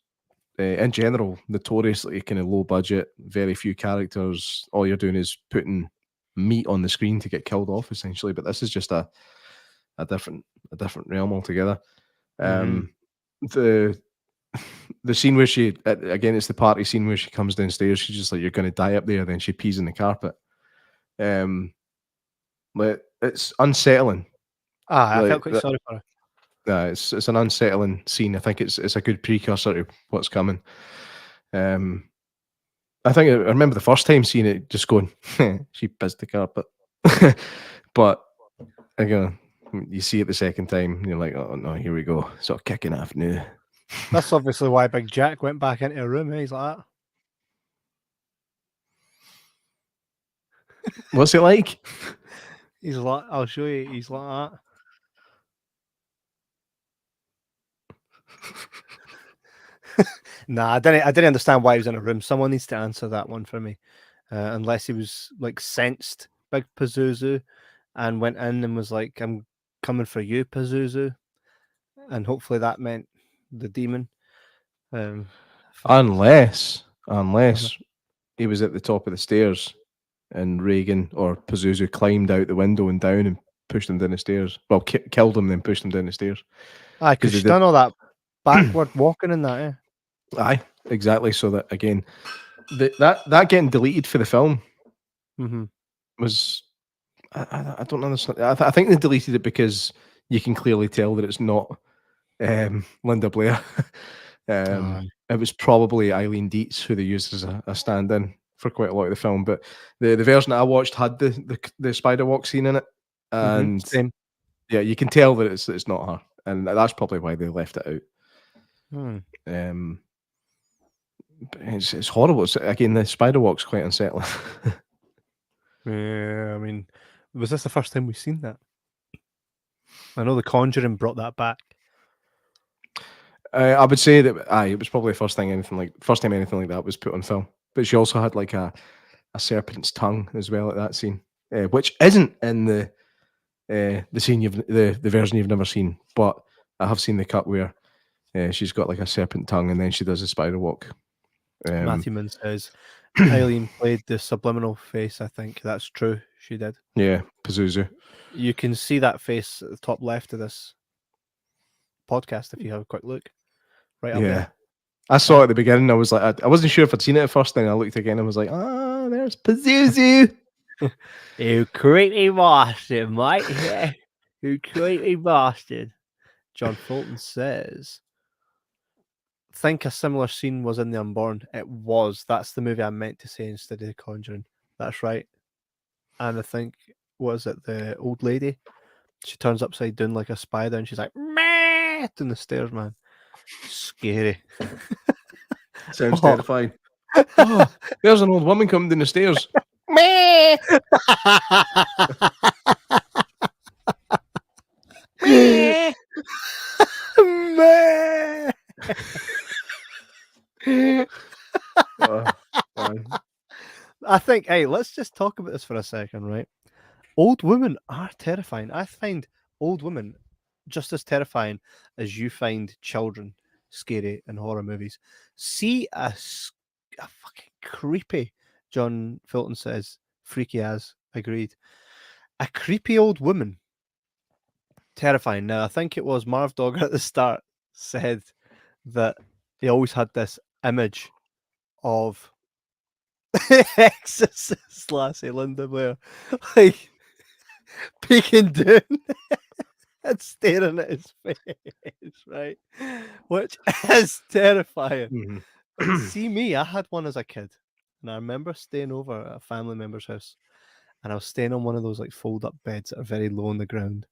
in general, notoriously kind of low budget, very few characters. All you're doing is putting meat on the screen to get killed off, essentially. But this is just a different realm altogether. The scene where she again, it's the party scene where she comes downstairs. She's just like, "You're going to die up there." Then she pees in the carpet. But it's unsettling. I felt quite sorry for her. It's an unsettling scene. I think it's a good precursor to what's coming. I think I remember the first time seeing it, just going, "She pissed the carpet," but again, you see it the second time, and you're like, "Oh no, here we go." Sort of kicking off now. That's obviously why Big Jack went back into a room. He's like that. What's it like? He's like, I'll show you. He's like that. Nah, I didn't understand why he was in a room. Someone needs to answer that one for me. Unless he was like sensed Big Pazuzu and went in and was like, "I'm coming for you, Pazuzu," and hopefully that meant the demon. Unless he was at the top of the stairs and Regan or Pazuzu climbed out the window and down and pushed him down the stairs. Well, killed him, then pushed him down the stairs. Aye, because she's done all that backward walking in that, eh? Aye, exactly. So that again, that getting deleted for the film was I don't understand. I think they deleted it because you can clearly tell that it's not Linda Blair. It was probably Eileen Dietz who they used as a stand-in for quite a lot of the film. But the version that I watched had the spider walk scene in it, and yeah, you can tell that it's not her, and that's probably why they left it out. It's horrible. Again, the spider walk's quite unsettling. Yeah, I mean, was this the first time we've seen that? I know The Conjuring brought that back. I would say that it was probably the first time anything like that was put on film. But she also had like a serpent's tongue as well at that scene, which isn't in the scene the version you've never seen. But I have seen the cut where she's got like a serpent tongue and then she does a spider walk. Matthew Moon says Eileen played the subliminal face. I think that's true. She did. Yeah, Pazuzu. You can see that face at the top left of this podcast if you have a quick look. Right up there. I saw it at the beginning. I was like, I wasn't sure if I'd seen it at first. Then I looked again and was like, there's Pazuzu. You creepy bastard, mate. You creepy bastard. John Fulton says, think a similar scene was in The Unborn. It was. That's the movie I meant to say instead of The Conjuring. That's right. And I think, was it the old lady? She turns upside down like a spider and she's like, meh, down the stairs, man. Scary. Sounds Oh. terrifying. Oh, there's an old woman coming down the stairs. Meh. Meh. Meh. Oh, man. I think, hey, let's just talk about this for a second, right? Old women are terrifying. I find old women just as terrifying as you find children scary in horror movies. See a fucking creepy, John Fulton says, freaky as, agreed. A creepy old woman, terrifying. Now, I think it was Marv Dogger at the start said that he always had this image of Exorcist lassie Linda Blair, like peeking down and staring at his face, right? Which is terrifying. Mhm. But see me, I had one as a kid, and I remember staying over at a family member's house, and I was staying on one of those like fold-up beds that are very low on the ground,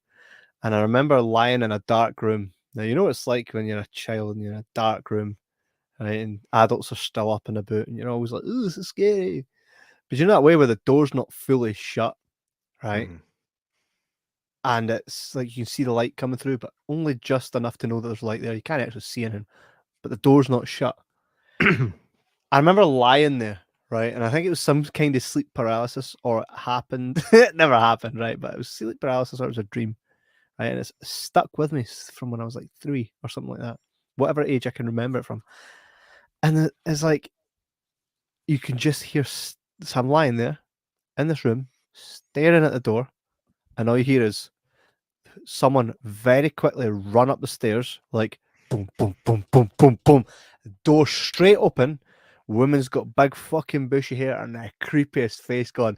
and I remember lying in a dark room. Now you know what it's like when you're a child and you're in a dark room, right? And adults are still up and about, and you're always like, "Ooh, this is scary." But you know that way where the door's not fully shut, right? Mhm. And it's like you can see the light coming through, but only just enough to know that there's light there. You can't actually see anything, but the door's not shut. I remember lying there, right? And I think it was some kind of sleep paralysis, or it happened. It never happened, right? But it was sleep paralysis or it was a dream, right? And it's stuck with me from when I was like 3 or something like that, whatever age I can remember it from. And it's like you can just hear. So I'm lying there in this room, staring at the door, and all you hear is someone very quickly run up the stairs, like boom, boom, boom, boom, boom, boom. Door straight open. Woman's got big fucking bushy hair and the creepiest face going,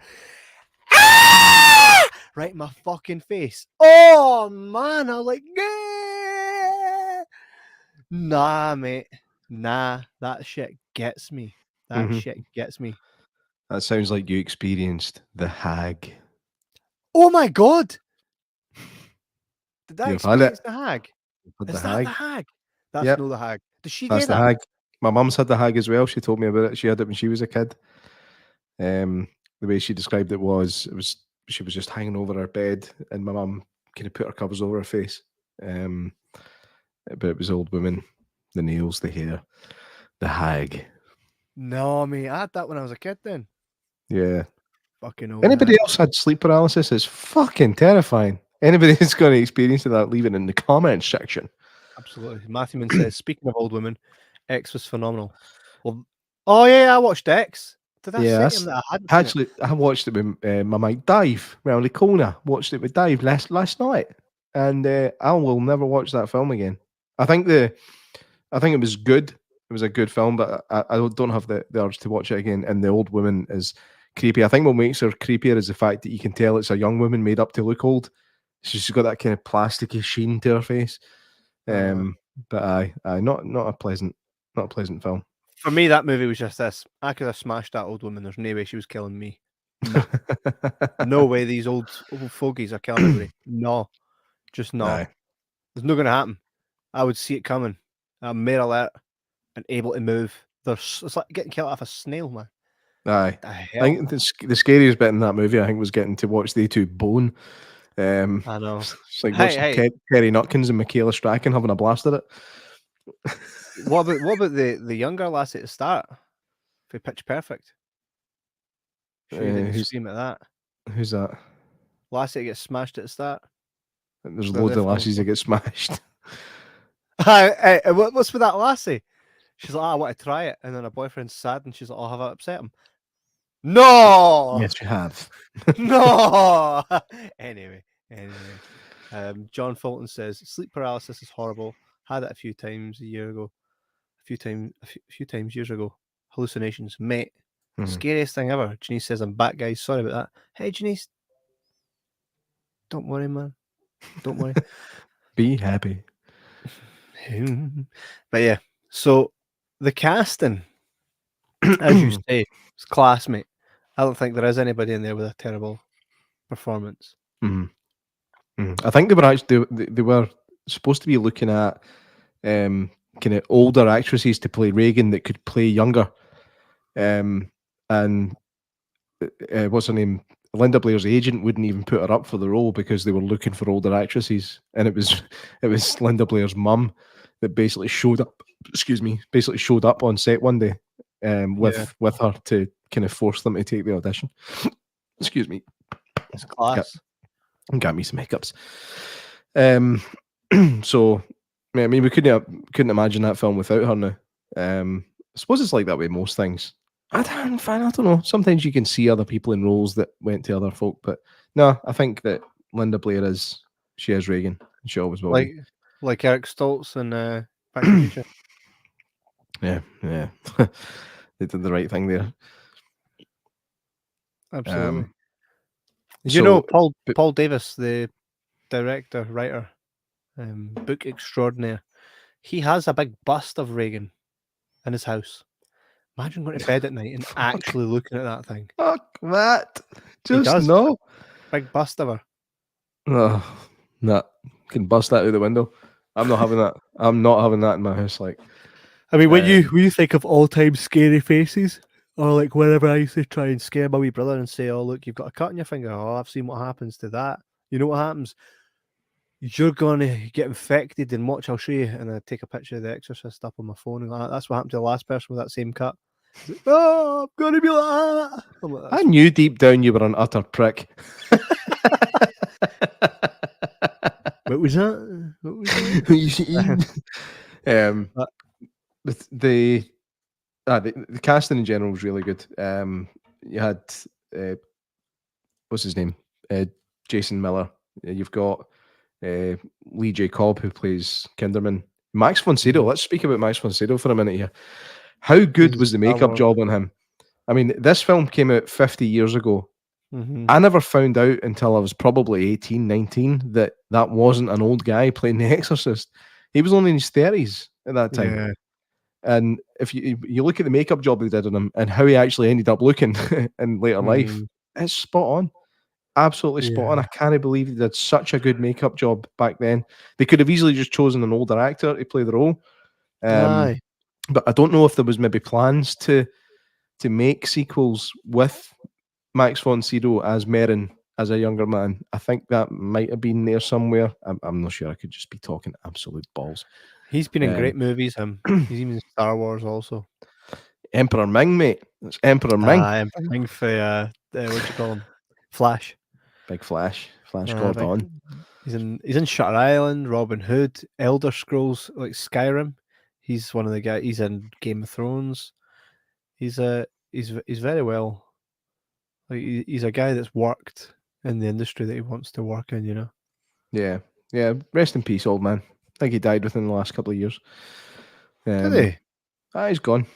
"Ah!" Right in my fucking face. Oh man, I was like, "Gah!" Nah, mate. Nah, that shit gets me. That Mhm. shit gets me. That sounds like you experienced the hag. Oh my god! Did I You've had it. experience the hag? You've had the Is that the hag. hag? That's Yep, no the hag. Does she that's get the that? hag. My mum's had the hag as well. She told me about it. She had it when she was a kid. The way she described it was she was just hanging over her bed, and my mum kind of put her covers over her face. Um, but it was old women, the nails, the hair, the hag. No, mate. I had that when I was a kid then. Yeah. Fucking old Anybody hag. else had sleep paralysis? It's fucking terrifying. Anybody that's got any experience of that, leave it in the comments section. Absolutely. Matthewman says, speaking of old women, X was phenomenal. Well, oh yeah, I watched X. Did I Yeah, say to him that I hadn't seen it? actually, I watched it with my mate Dave round the corner. Watched it with Dave last night, and I will never watch that film again. I think I think it was good. It was a good film, but I don't have the urge to watch it again. And the old woman is creepy. I think what makes her creepier is the fact that you can tell it's a young woman made up to look old. She's got that kind of plasticky sheen to her face. Uh, But not a not a pleasant film. for me, that movie was just this. I could have smashed that old woman. There's no way she was killing me. Nah. No way these old fogies are killing everybody. No. Just no. Aye, It's not going to happen. I would see it coming. I'm made alert and able to move. It's like getting killed off a snail, man. aye. The I hell? think the scariest bit in that movie, I think, was getting to watch they two bone. I know. It's like Hey, watching hey. Kerry Nutkins and Michaela Strachan having a blast at it. What about the younger lassie at the start for Pitch Perfect? Sure you didn't Who's scream at that. who's that? Lassie that gets smashed at the start. There's Whatever loads the of film's lassies that called. get smashed. What's with that lassie? She's like, I want to try it, and then her boyfriend's sad, and she's like, I'll have I upset him. No, Yes, you have. no. Anyway, John Fulton says sleep paralysis is horrible. Had it a few times a year ago. A few times years ago. Hallucinations, mate. Mhm. Scariest thing ever. Janice says, I'm back, guys. Sorry about that. Hey, Janice. Don't worry, man. Don't worry. Be happy. But yeah, so the casting, as you say, is class, mate. I don't think there is anybody in there with a terrible performance. Mhm. I think they were actually they were supposed to be looking at kind of older actresses to play Regan that could play younger. And what's her name? Linda Blair's agent wouldn't even put her up for the role because they were looking for older actresses, and it was it was Linda Blair's mum that basically showed up. Excuse me, basically showed up on set one day Yeah, with her to kind of force them to take the audition. Excuse me, it's got class. got me some hiccups. Um, so yeah, I mean, we couldn't imagine that film without her now. I suppose it's like that with most things. I don't know. Sometimes you can see other people in roles that went to other folk, but no, I think that Linda Blair she is Reagan. She always will Like be. like Eric Stoltz and Back to the Future. Yeah, yeah. They did the right thing there. Absolutely. Um, You know, so, Paul Davis, the director, writer, book extraordinaire. He has a big bust of Reagan in his house. Imagine going to bed at night and fuck, actually looking at that thing. fuck that. He Just does. no. Big bust of her. Oh, nah, can bust that out the window. I'm not having that. I'm not having that in my house. Like, I mean, um, when you think of all time scary faces, or like whenever I used to try and scare my wee brother and say, "Oh, look, you've got a cut in your finger. Oh, I've seen what happens to that." You know what happens? You're gonna get infected and watch. I'll show you, and I take a picture of the Exorcist up on my phone, and like, that's what happened to the last person with that same cut. He's like, "Oh, I'm gonna be like that." I'm like, I "That's knew deep down you were an utter prick. what was that? What was You see? that?" um, But the the casting in general was really good. You had uh, what's his name? Jason Miller. You've got Lee J. Cobb who plays Kinderman. Max von Sydow. Mhm. Let's speak about Max von Sydow for a minute here. How good He's was the Star makeup Wars. job on him? I mean, this film came out 50 years ago. Mm-hmm. I never found out until I was probably 18, 19 that that wasn't an old guy playing the Exorcist. He was only in his 30s at that time. Yeah. And if you look at the makeup job they did on him and how he actually ended up looking in later life, Mm, it's spot on. Absolutely spot on. yeah. I can't believe they did such a good makeup job back then. They could have easily just chosen an older actor to play the role. Aye. But I don't know if there was maybe plans to make sequels with Max von Sydow as Merrin as a younger man. I think that might have been there somewhere. I'm not sure. I could just be talking absolute balls. He's been in Um, great movies. He's even in Star Wars also. Emperor Ming, mate. It's Emperor Ming. I'm thinking for what do you call him? Flash. Big Flash Big, Gordon. he's in Shutter Island, Robin Hood, Elder Scrolls, like Skyrim. He's one of the guys. He's in Game of Thrones. He's very well. Like he's a guy that's worked in the industry that he wants to work in. You know. Yeah, yeah. Rest in peace, old man. I think he died within the last couple of years. Did Um, he? he's gone.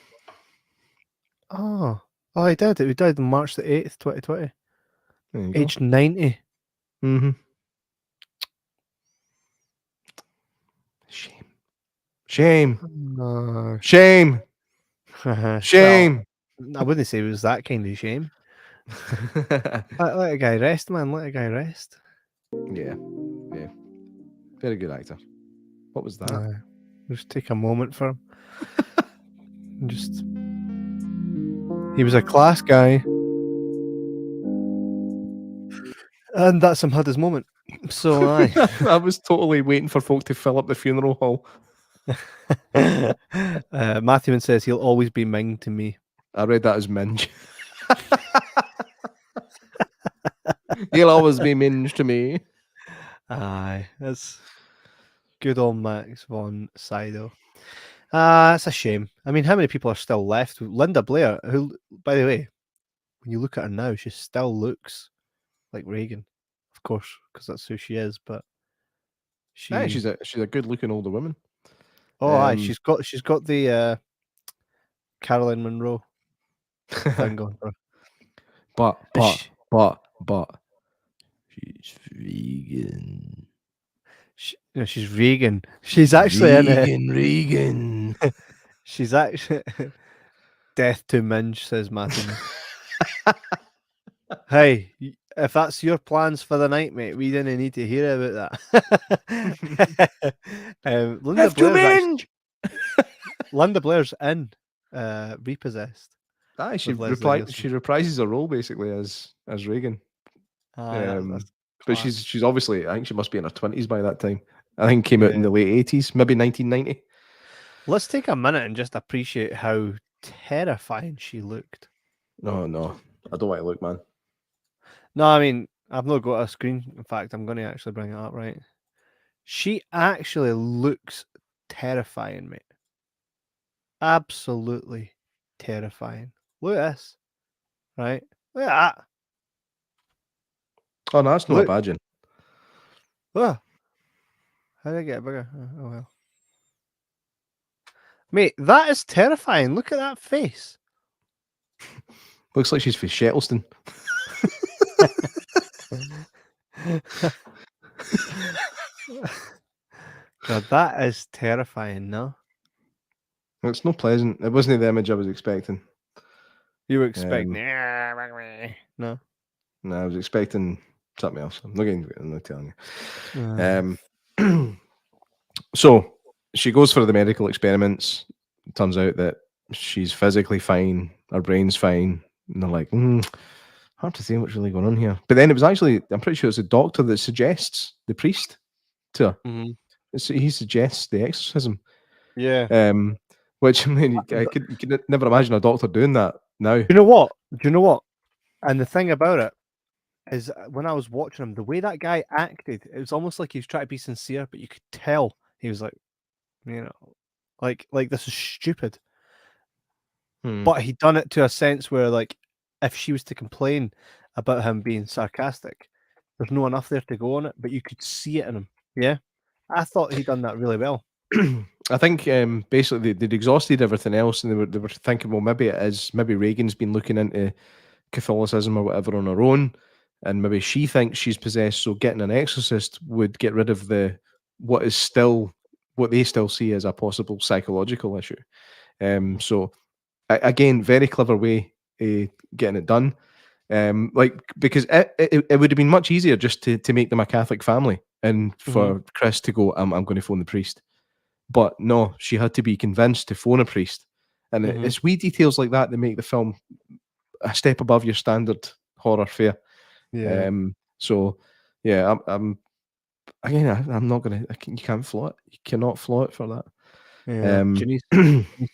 Oh, oh, he did. He died on March the 8th, 2020, There you go. aged 90. Mm-hmm. Shame. Shame. No. Shame. Well, Shame. I wouldn't say it was that kind of shame. Let a guy rest, man. Let a guy rest. Yeah, yeah. Very good actor. What was that? Just take a moment for him. Just he was a class guy, and that's him had his moment. So aye. I was totally waiting for folk to fill up the funeral hall. Matthew says he'll always be Ming to me. I read that as Minge. He'll always be Minge to me. Aye, that's good old Max von Sydow. It's a shame. I mean, how many people are still left? Linda Blair, who, by the way, when you look at her now, she still looks like Reagan, of course, because that's who she is. But Aye, she, she's a good looking older woman. oh, aye, Um, she's got the Caroline Monroe thing going for her. but And but but but she's vegan. No, she's Regan. She's actually in it. Regan. She's actually death to Minge, says Matthew. Hey, if that's your plans for the night, mate, we didn't need to hear about that. Linda F to Blair's actually, Minge. Linda Blair's in Repossessed Aye, with Leslie Nielsen. she reprises her role basically as Regan. That's But class. she's obviously, I think she must be in her 20s by that time. I think it came out in Yeah. the late 80s, maybe 1990. Let's take a minute and just appreciate how terrifying she looked. No, I don't want to look, man. No, I mean, I've not got a screen. In fact, I'm going to actually bring it up, right? She actually looks terrifying, mate. Absolutely terrifying. Look at this, right? Look at that. Oh no, that's not a Look. badging. Oh, how did I get it bigger? Oh well. Mate, that is terrifying. Look at that face. Looks like she's for Shettleston. God, that is terrifying, no? It's no pleasant. It wasn't the image I was expecting. You were expecting no? No, I was expecting something else. I'm not getting into it, I'm not telling Uh, you. So she goes for the medical experiments. It turns out that she's physically fine, her brain's fine. And they're like, hard to say what's really going on here. But then it was actually, I'm pretty sure it's the doctor that suggests the priest to her. mhm. He suggests the exorcism. Yeah. Which I mean, you could never imagine a doctor doing that now. You know what? Do you know what? And the thing about it is, when I was watching him, the way that guy acted, it was almost like he was trying to be sincere, but you could tell he was like, like this is stupid. But he done it to a sense where, like, if she was to complain about him being sarcastic, there's no enough there to go on it, but you could see it in him. Yeah, I thought he done that really well. I think basically they'd exhausted everything else, and they were thinking, well, maybe Reagan's been looking into Catholicism or whatever on her own, and maybe she thinks she's possessed. So getting an exorcist would get rid of what they still see as a possible psychological issue. So again, very clever way getting it done. Because it would have been much easier just to make them a Catholic family and for Chris to go, I'm going to phone the priest. But no, she had to be convinced to phone a priest. And it's wee details like that that make the film a step above your standard horror fare. Yeah. So yeah, I'm not gonna. You can't flaw it. You cannot flaw it for that. Yeah. Janice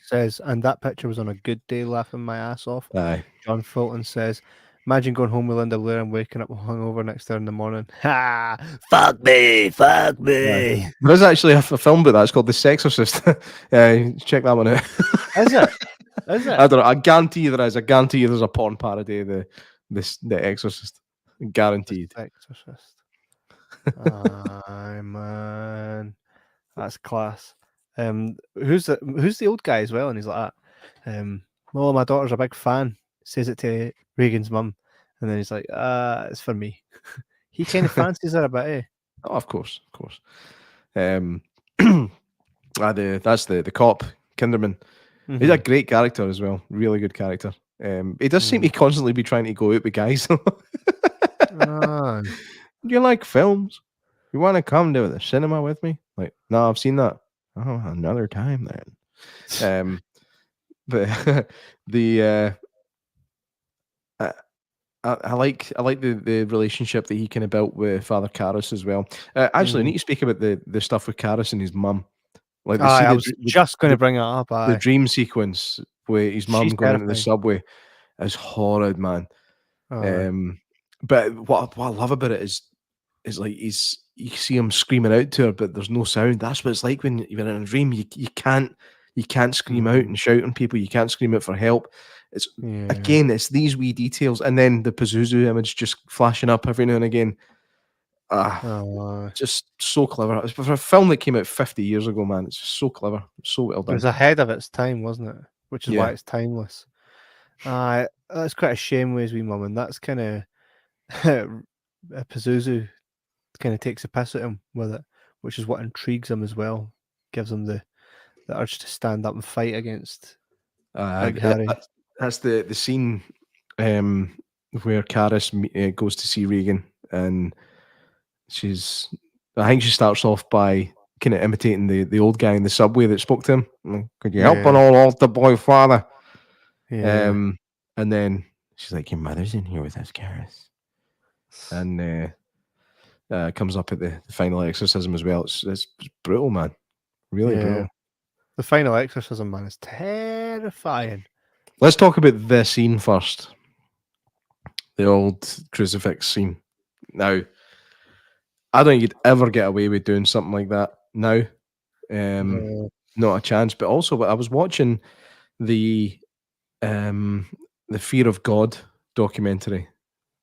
says, and that picture was on a good day, laughing my ass off. Aye. John Fulton says, imagine going home with Linda Blair and waking up hungover next to her in the morning. Ha! Fuck me! Fuck me! There is actually a film about that. It's called The Exorcist. Check that one out. Is it? Is it? I don't know. I guarantee you there is. I guarantee you there's a porn parody of The Exorcist. Guaranteed. Exorcist. Aye, man. That's class. Who's the old guy as well? And he's like that. Oh, my daughter's a big fan. Says it to Regan's mum, and then he's like, it's for me. He kind of fancies her a bit, eh? Oh, of course. That's the cop, Kinderman. He's a great character as well. Really good character. He does seem to constantly be trying to go out with guys. Ah. Do you like films? You want to come to the cinema with me? Like, no, I've seen that. Oh, another time then. But I like the relationship that he kind of built with Father Karras as well. Actually, I need to speak about the stuff with Karras and his mum. Like, I was just going to bring it up. The dream sequence where his mum She's going into the terrifying. subway is horrid, man. But what I love about it is like you see him screaming out to her, but there's no sound. That's what it's like when you're in a dream. You can't scream out and shout on people. You can't scream out for help. It's again, it's these wee details, and then the Pazuzu image just flashing up every now and again. Just so clever. It's for a film that came out 50 years ago, man. It's just so clever, so well done. It was ahead of its time, wasn't it? Which is why it's timeless. That's quite a shame with his wee mum, and that's kind of Pazuzu kind of takes a piss at him with it which is what intrigues him as well. Gives him the urge to stand up and fight against Big Harry. That's the scene where Karis goes to see Regan, and I think she starts off by kind of imitating the old guy in the subway that spoke to him. Could you help an old altar boy father? Yeah. And then she's like, your mother's in here with us, Karis. And comes up at the final exorcism as well. It's brutal, man. Really brutal. The final exorcism, man, is terrifying. Let's talk about the scene first. The old crucifix scene. Now, I don't think you'd ever get away with doing something like that now. Not a chance. But also, I was watching the Fear of God documentary,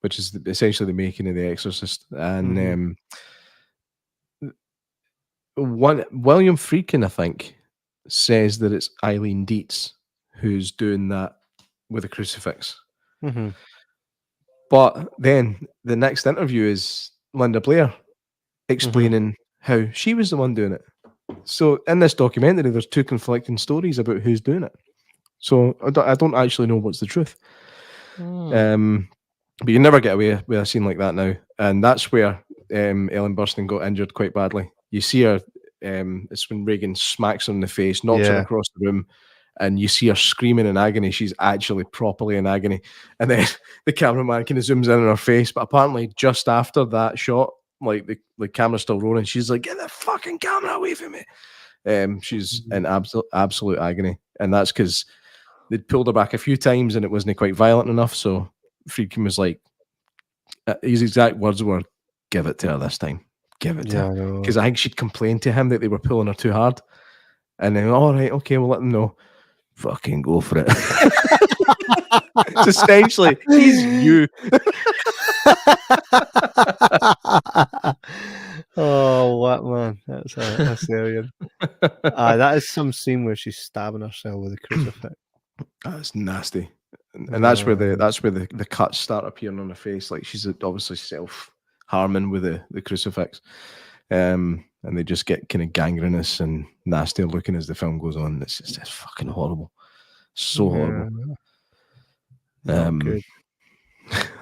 which is essentially the making of The Exorcist, and William Friedkin, I think, says that it's Eileen Dietz who's doing that with a crucifix. But then the next interview is Linda Blair explaining how she was the one doing it. So in this documentary, there's two conflicting stories about who's doing it. So I don't actually know what's the truth. But you never get away with a scene like that now. And that's where Ellen Burstyn got injured quite badly. You see her, it's when Regan smacks her in the face, knocks her across the room, and you see her screaming in agony. She's actually properly in agony. And then the cameraman kind of zooms in on her face. But apparently just after that shot, like the camera's still rolling, she's like, get the fucking camera away from me. She's in absolute agony. And that's because they'd pulled her back a few times and it wasn't quite violent enough. So Friedkin was like, his exact words were, give it to her this time. Give it to her. Because I think she'd complained to him that they were pulling her too hard. And then, all right, okay, we'll let them know. Fucking go for it. It's essentially, he's you. Oh, what, man? That's alien. That is some scene where she's stabbing herself with a crucifix. That's nasty. And that's where the cuts start appearing on her face. Like she's obviously self-harming with the crucifix. And they just get kind of gangrenous and nasty looking as the film goes on. It's just fucking horrible. So horrible. Good.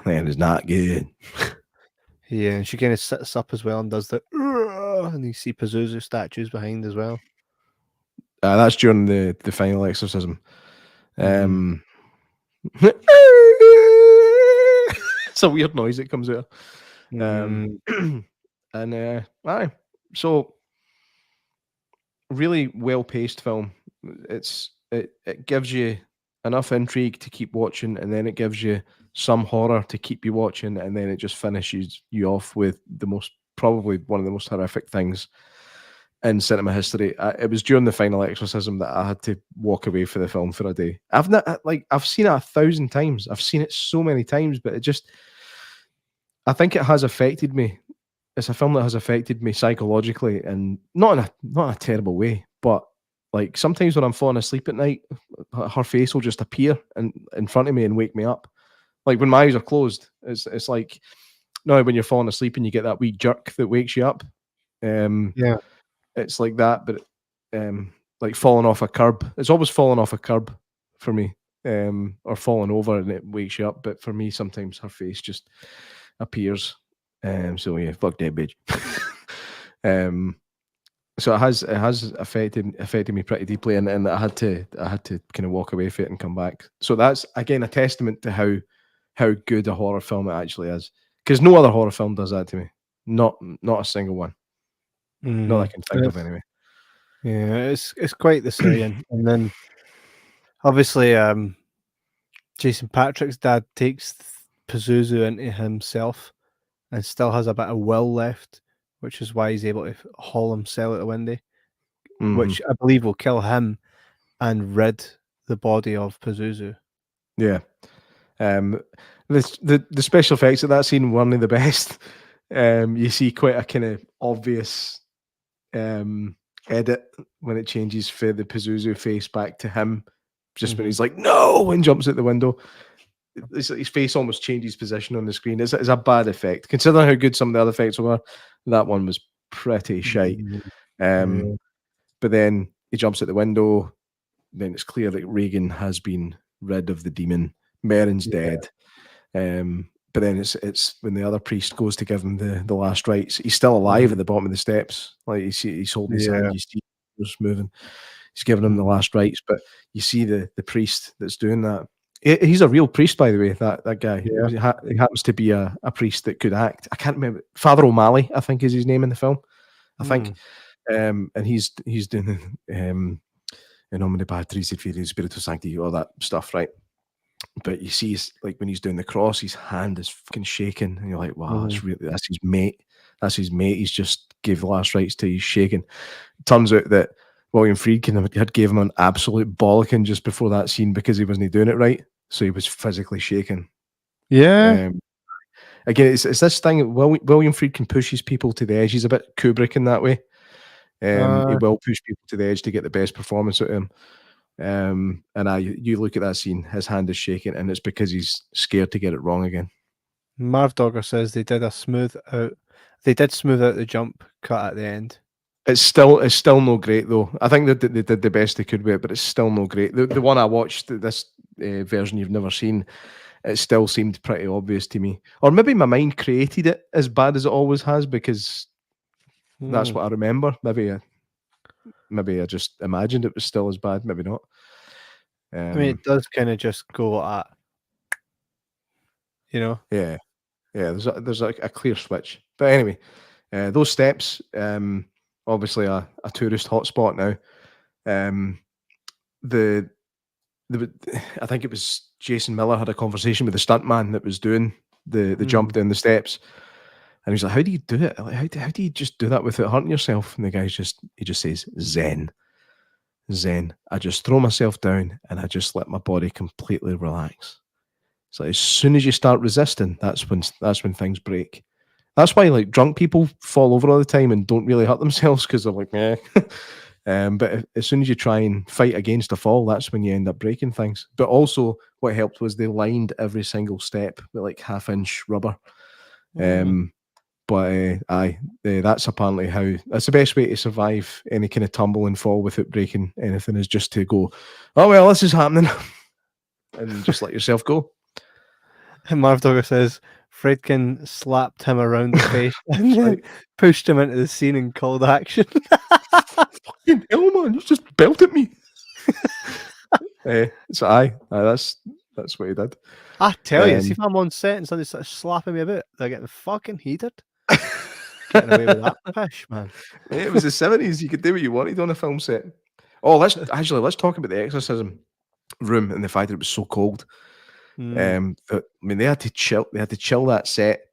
That is not good. Yeah, and she kind of sits up as well and does the and you see Pazuzu statues behind as well. That's during the final exorcism. It's a weird noise that comes out. So really well-paced film. It gives you enough intrigue to keep watching, and then it gives you some horror to keep you watching, and then it just finishes you off with probably one of the most horrific things in cinema history. It was during the final exorcism that I had to walk away for the film for a day. I've seen it 1,000 times. I've seen it so many times, but I think it has affected me. It's a film that has affected me psychologically, and not in a terrible way, but like sometimes when I'm falling asleep at night, her face will just appear in front of me and wake me up. Like when my eyes are closed, it's like, no, when you're falling asleep and you get that wee jerk that wakes you up. It's like that, but like falling off a curb. It's always falling off a curb for me, or falling over and it wakes you up. But for me, sometimes her face just appears. So yeah, fuck that bitch. So it has affected me pretty deeply, and I had to kind of walk away from it and come back. So that's again a testament to how good a horror film it actually is, because no other horror film does that to me. Not a single one. Not that I can think of anyway. Yeah, it's quite the saying. And then obviously Jason Patrick's dad takes Pazuzu into himself and still has a bit of will left, which is why he's able to haul himself out the window, which I believe will kill him and rid the body of Pazuzu. Yeah. The special effects of that scene weren't the best. You see quite a kind of obvious edit when it changes for the Pazuzu face back to him, just when he's like, no, and jumps out the window. His face almost changes position on the screen. It's a bad effect. Considering how good some of the other effects were, that one was pretty shite. Yeah. But then he jumps out the window. Then it's clear that Regan has been rid of the demon. Merrin's dead. But then it's when the other priest goes to give him the last rites. He's still alive at the bottom of the steps. Like he's holding his hand. You see he's moving. He's giving him the last rites. But you see the priest that's doing that. He's a real priest, by the way. That guy. Yeah. He happens to be a priest that could act. I can't remember. Father O'Malley, I think, is his name in the film. I think. And he's doing in nomine Patris et Filii et Spiritus Sancti, all that stuff, right? But you see, like when he's doing the cross, his hand is fucking shaking, and you're like, "Wow, that's his mate. That's his mate. He's just gave the last rites to. He's shaking." Turns out that William Friedkin had gave him an absolute bollocking just before that scene because he wasn't doing it right, so he was physically shaking. Yeah. Again, it's this thing. William Friedkin pushes people to the edge. He's a bit Kubrick in that way. He will push people to the edge to get the best performance out of him. And you look at that scene, his hand is shaking, and it's because he's scared to get it wrong again. Marv Dogger says they did smooth out the jump cut at the end. It's still no great though. I think that they did the best they could with it, but it's still no great. The one I watched, this version you've never seen, it still seemed pretty obvious to me. Or maybe my mind created it as bad as it always has because that's what I remember. Maybe I just imagined it was still as bad. Maybe not. I mean, it does kind of just go at, Yeah. There's a clear switch. But anyway, those steps, obviously a tourist hotspot now. I think it was Jason Miller had a conversation with the stuntman that was doing the jump down the steps. And he's like, "How do you do it? Like, how do you just do that without hurting yourself?" And the guy's just says, "Zen. I just throw myself down and I just let my body completely relax." So as soon as you start resisting, that's when things break. That's why like drunk people fall over all the time and don't really hurt themselves because they're like, "Meh." But as soon as you try and fight against a fall, that's when you end up breaking things. But also, what helped was they lined every single step with like 1/2 inch rubber. But that's apparently that's the best way to survive any kind of tumble and fall without breaking anything is just to go, "Oh well, this is happening," and just let yourself go. And Marv Dogger says Friedkin slapped him around the face and then pushed him into the scene and called action. Fucking hell, man! You just belted me. So that's what he did. I tell you, see if I'm on set and somebody's slapping me about, they're getting fucking heated. Getting away with that pish, man. It was the 70s. You could do what you wanted on a film set. Oh, let's talk about the exorcism room and the fact that it was so cold. I mean, they had to chill that set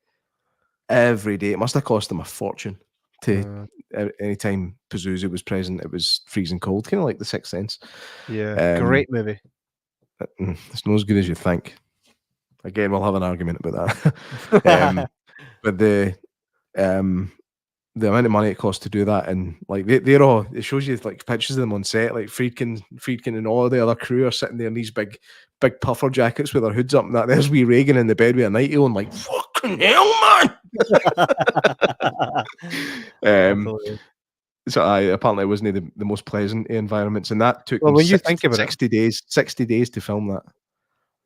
every day. It must have cost them a fortune to anytime Pazuzu was present, it was freezing cold, kind of like The Sixth Sense. Yeah, great movie. It's not as good as you think. Again, we'll have an argument about that. But the amount of money it costs to do that, and like they're all, it shows you like pictures of them on set, like Friedkin and all the other crew are sitting there in these big puffer jackets with their hoods up and that. There's wee Regan in the bed with a nightie on, like, fucking hell, man. So apparently it wasn't the most pleasant environments, and that took them 60 days to film that.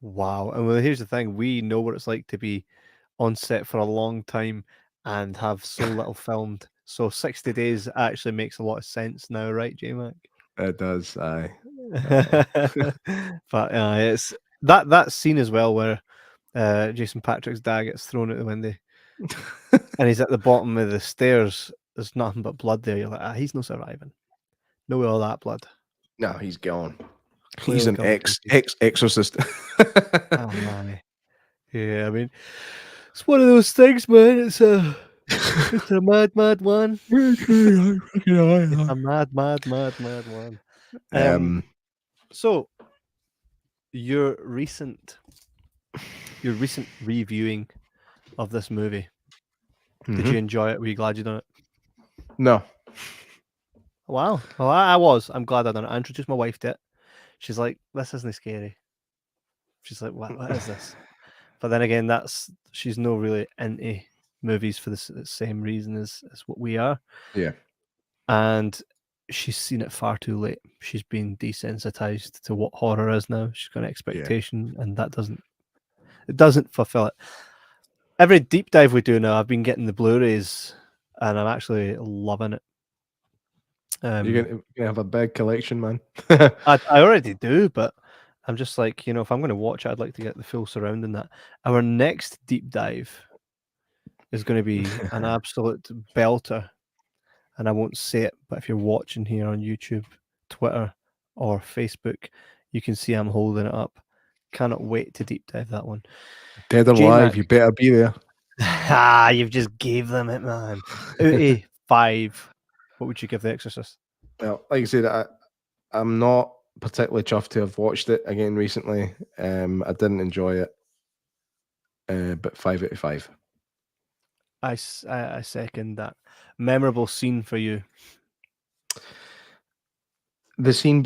Wow. And well, here's the thing, we know what it's like to be on set for a long time and have so little filmed. So 60 days actually makes a lot of sense now, right, J-Mac? It does, aye. But it's that scene as well where Jason Patrick's dad gets thrown out the window and he's at the bottom of the stairs. There's nothing but blood there. You're like, he's not surviving. No way all that blood. No, he's gone. Clearly he's an exorcist. Oh my. Yeah, I mean, it's one of those things, man. It's a mad one. It's a mad one. So your recent reviewing of this movie, did you enjoy it? Were you glad you done it? No. Wow. Well, I was. I'm glad I done it. I introduced my wife to it. She's like, "This isn't scary." She's like, "What is this?" But then again, she's no really into movies for the same reason as what we are. Yeah. And she's seen it far too late. She's been desensitized to what horror is now. She's got an expectation, and that doesn't fulfill it. Every deep dive we do now, I've been getting the Blu-rays, and I'm actually loving it. You're gonna have a big collection, man. I already do, but I'm just like, if I'm going to watch it, I'd like to get the full surround in that. Our next deep dive is going to be an absolute belter, and I won't say it, but if you're watching here on YouTube, Twitter, or Facebook, you can see I'm holding it up. Cannot wait to deep dive that one. Dead or alive, you better be there. You've just gave them it, man. Out of 5, what would you give The Exorcist? Well, like I said, I'm not particularly chuffed to have watched it again recently. I didn't enjoy it, but 5 out of 5. I second that. Memorable scene for you? The scene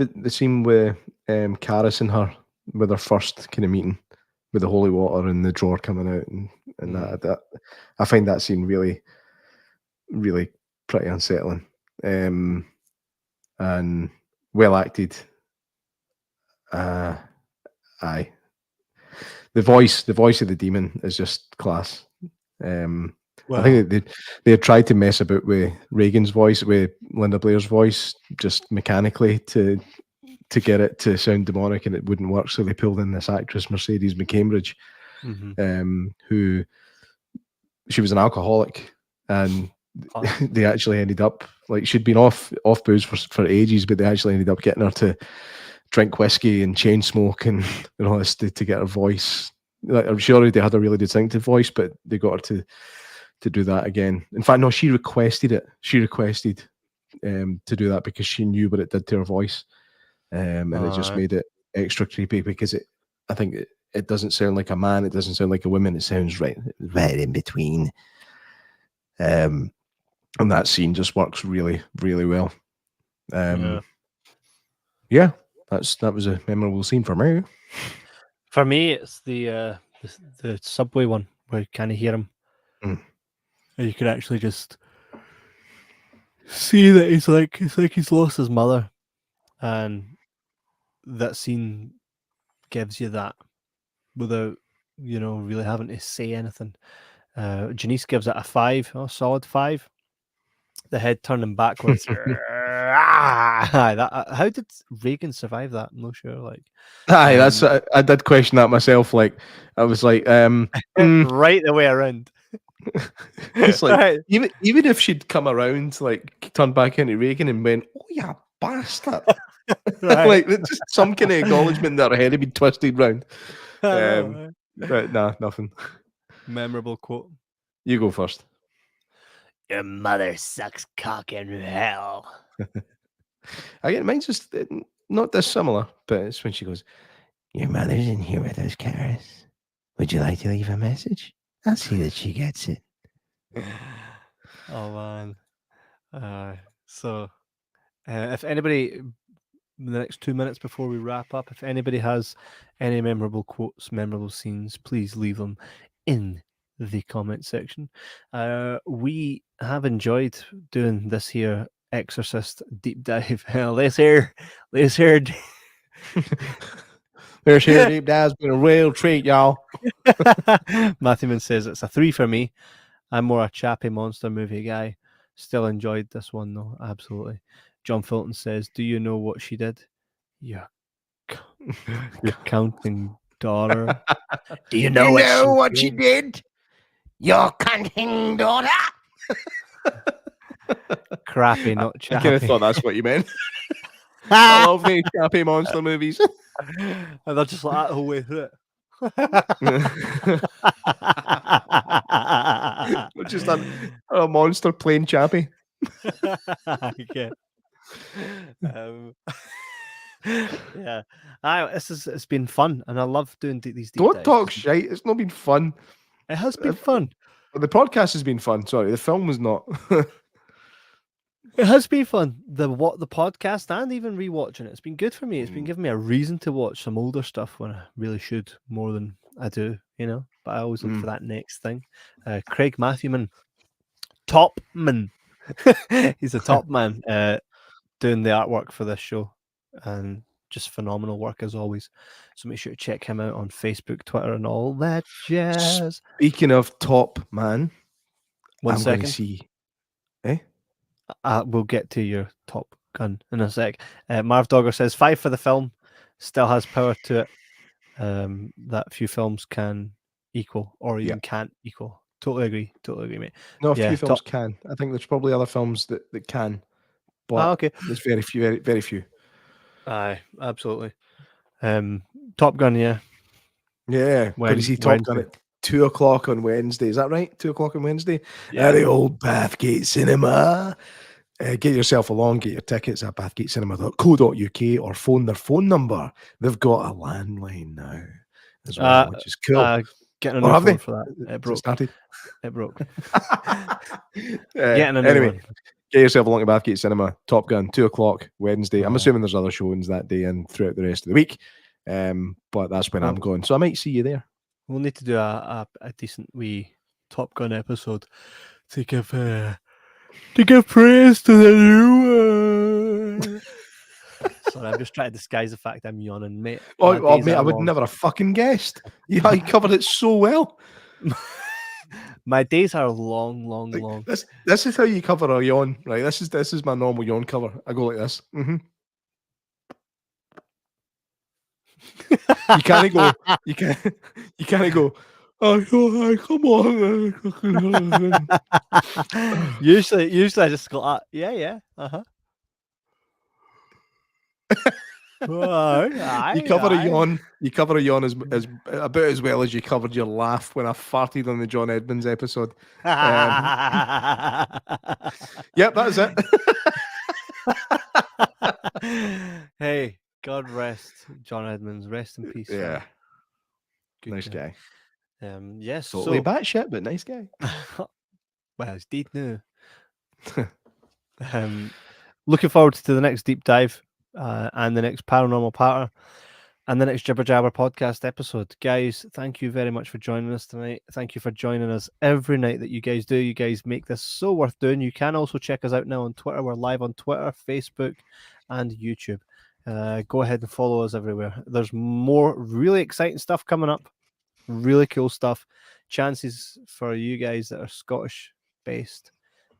with Karis and her, with their first kind of meeting, with the holy water and the drawer coming out, and that I find that scene really, really pretty unsettling, and well acted. Aye. The voice of the demon is just class. I think they had tried to mess about with Regan's voice, with Linda Blair's voice, just mechanically to get it to sound demonic, and it wouldn't work. So they pulled in this actress, Mercedes McCambridge, who she was an alcoholic, and they actually ended up, like, she'd been off booze for ages, but they actually ended up getting her to drink whiskey and chain smoke and all this to get her voice. Like, she already had a really distinctive voice, but they got her to do that again. In fact, no, she requested it. She requested to do that because she knew what it did to her voice, and it just made it extra creepy because I think it doesn't sound like a man, it doesn't sound like a woman, it sounds right in between. And that scene just works really, really well. Yeah, that was a memorable scene for me. For me, it's the subway one where you kind of hear him. And you can actually just see that it's like he's lost his mother, and that scene gives you that without really having to say anything. Janice gives it a 5, solid 5. The head turning backwards. How did Regan survive that? I'm not sure. Like, that's I did question that myself. Like, I was like, right the way around. It's like, even if she'd come around, like, turned back into Regan and went, "Oh, yeah, bastard," like, just some kind of acknowledgement that her head had been twisted round. But nah, nothing. Memorable quote. You go first. Your mother sucks cock in hell. Again, mine's just not dissimilar, but it's when she goes, "Your mother's in here with us, Karis. Would you like to leave a message? I'll see that she gets it." Oh, man. So, if anybody, in the next 2 minutes before we wrap up, if anybody has any memorable quotes, memorable scenes, please leave them in the comment section. We have enjoyed doing this here Exorcist deep dive. Let's hear. This here deep dive's been a real treat, y'all. Matthewman says it's a 3 for me. I'm more a Chappie monster movie guy. Still enjoyed this one though, absolutely. John Fulton says, "Do you know what she did? Your counting daughter." Do you know what she did? Your counting daughter. Crappy, not Chappie. I kind of thought that's what you meant. I love these Chappie monster movies. And they're just like that the whole way through it. Just a monster playing Chappie. Okay. Yeah, it's been fun, and I love doing these deep Don't dives. talk shite. It's not been fun. It has been fun. The podcast has been fun. Sorry, the film was not. It has been fun. The podcast and even rewatching it. It's been good for me. It's been giving me a reason to watch some older stuff when I really should more than I do. but I always look for that next thing. Craig Matthewman, Topman. He's a top man doing the artwork for this show, and just phenomenal work as always. So make sure to check him out on Facebook, Twitter, and all that jazz. Speaking of top man, One I'm going to second. see. Eh? We'll get to your Top Gun in a sec. Marv Dogger says 5 for the film. Still has power to it. That few films can equal or even can't equal. Totally agree, mate. No, a few films can. I think there's probably other films that can, but okay. there's very few, very few. Aye, absolutely. Top Gun, yeah. Yeah, got to see Top Gun at 2 o'clock on Wednesday. Is that right? 2 o'clock on Wednesday? Yeah. At the old Bathgate Cinema. Get yourself along, get your tickets at bathgatecinema.co.uk or phone their phone number. They've got a landline now as well, which is cool. Getting a new phone for that. It broke. It broke. Getting a new one. Get yourself along to Bathgate Cinema. Top Gun, 2 o'clock Wednesday. I'm assuming there's other showings that day and throughout the rest of the week. But that's when I'm going. So I might see you there. We'll need to do a decent wee Top Gun episode to give praise to the new one. Sorry, I'm just trying to disguise the fact I'm yawning, mate. Mate, I would never have fucking guessed. Yeah, you covered it so well. My days are long. This is how you cover a yawn, right? This is my normal yawn cover. I go like this. You can't go. You can't go. Oh, come on. usually I just go, yeah. You cover a yawn. You cover a yawn as about as well as you covered your laugh when I farted on the John Edmonds episode. Yep, that is it. Hey, God rest John Edmonds. Rest in peace. Yeah, nice guy. Yes, totally batshit, but nice guy. Well, he's dead now. Looking forward to the next deep dive and the next paranormal patter and the next Jibber Jabber podcast episode. Guys, thank you very much for joining us tonight. Thank you for joining us every night that you guys do. You guys make this so worth doing. You can also check us out now on Twitter. We're live on Twitter, Facebook, and YouTube. Go ahead and follow us everywhere. There's more really exciting stuff coming up. Really cool stuff. Chances for you guys that are Scottish based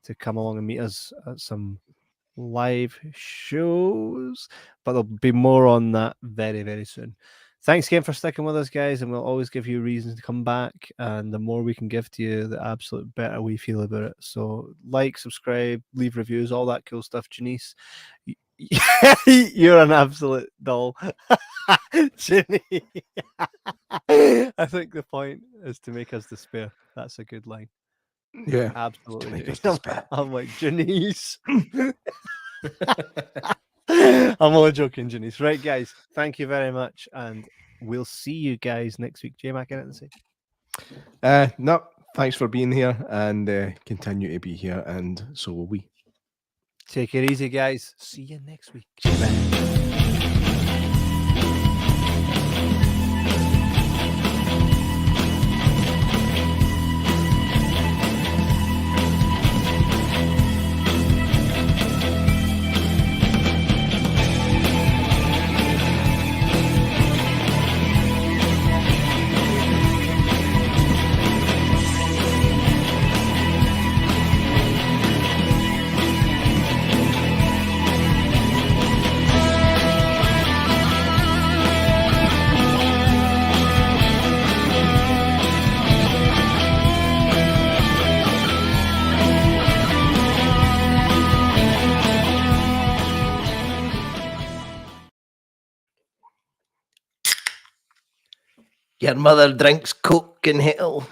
to come along and meet us at some live shows, but there'll be more on that very, very soon. Thanks again for sticking with us, guys, and we'll always give you reasons to come back, and the more we can give to you, the absolute better we feel about it. So like, subscribe, leave reviews, all that cool stuff. Janice, you're an absolute doll. Ginny. I think the point is to make us despair. That's a good line. Yeah, absolutely. I'm like, Janice. I'm only joking, Janice. Right, guys, thank you very much, and we'll see you guys next week. J-Mac, anything to say? No, thanks for being here, and continue to be here, and so will we. Take it easy, guys. See you next week. Bye. Your mother drinks Coke in hell.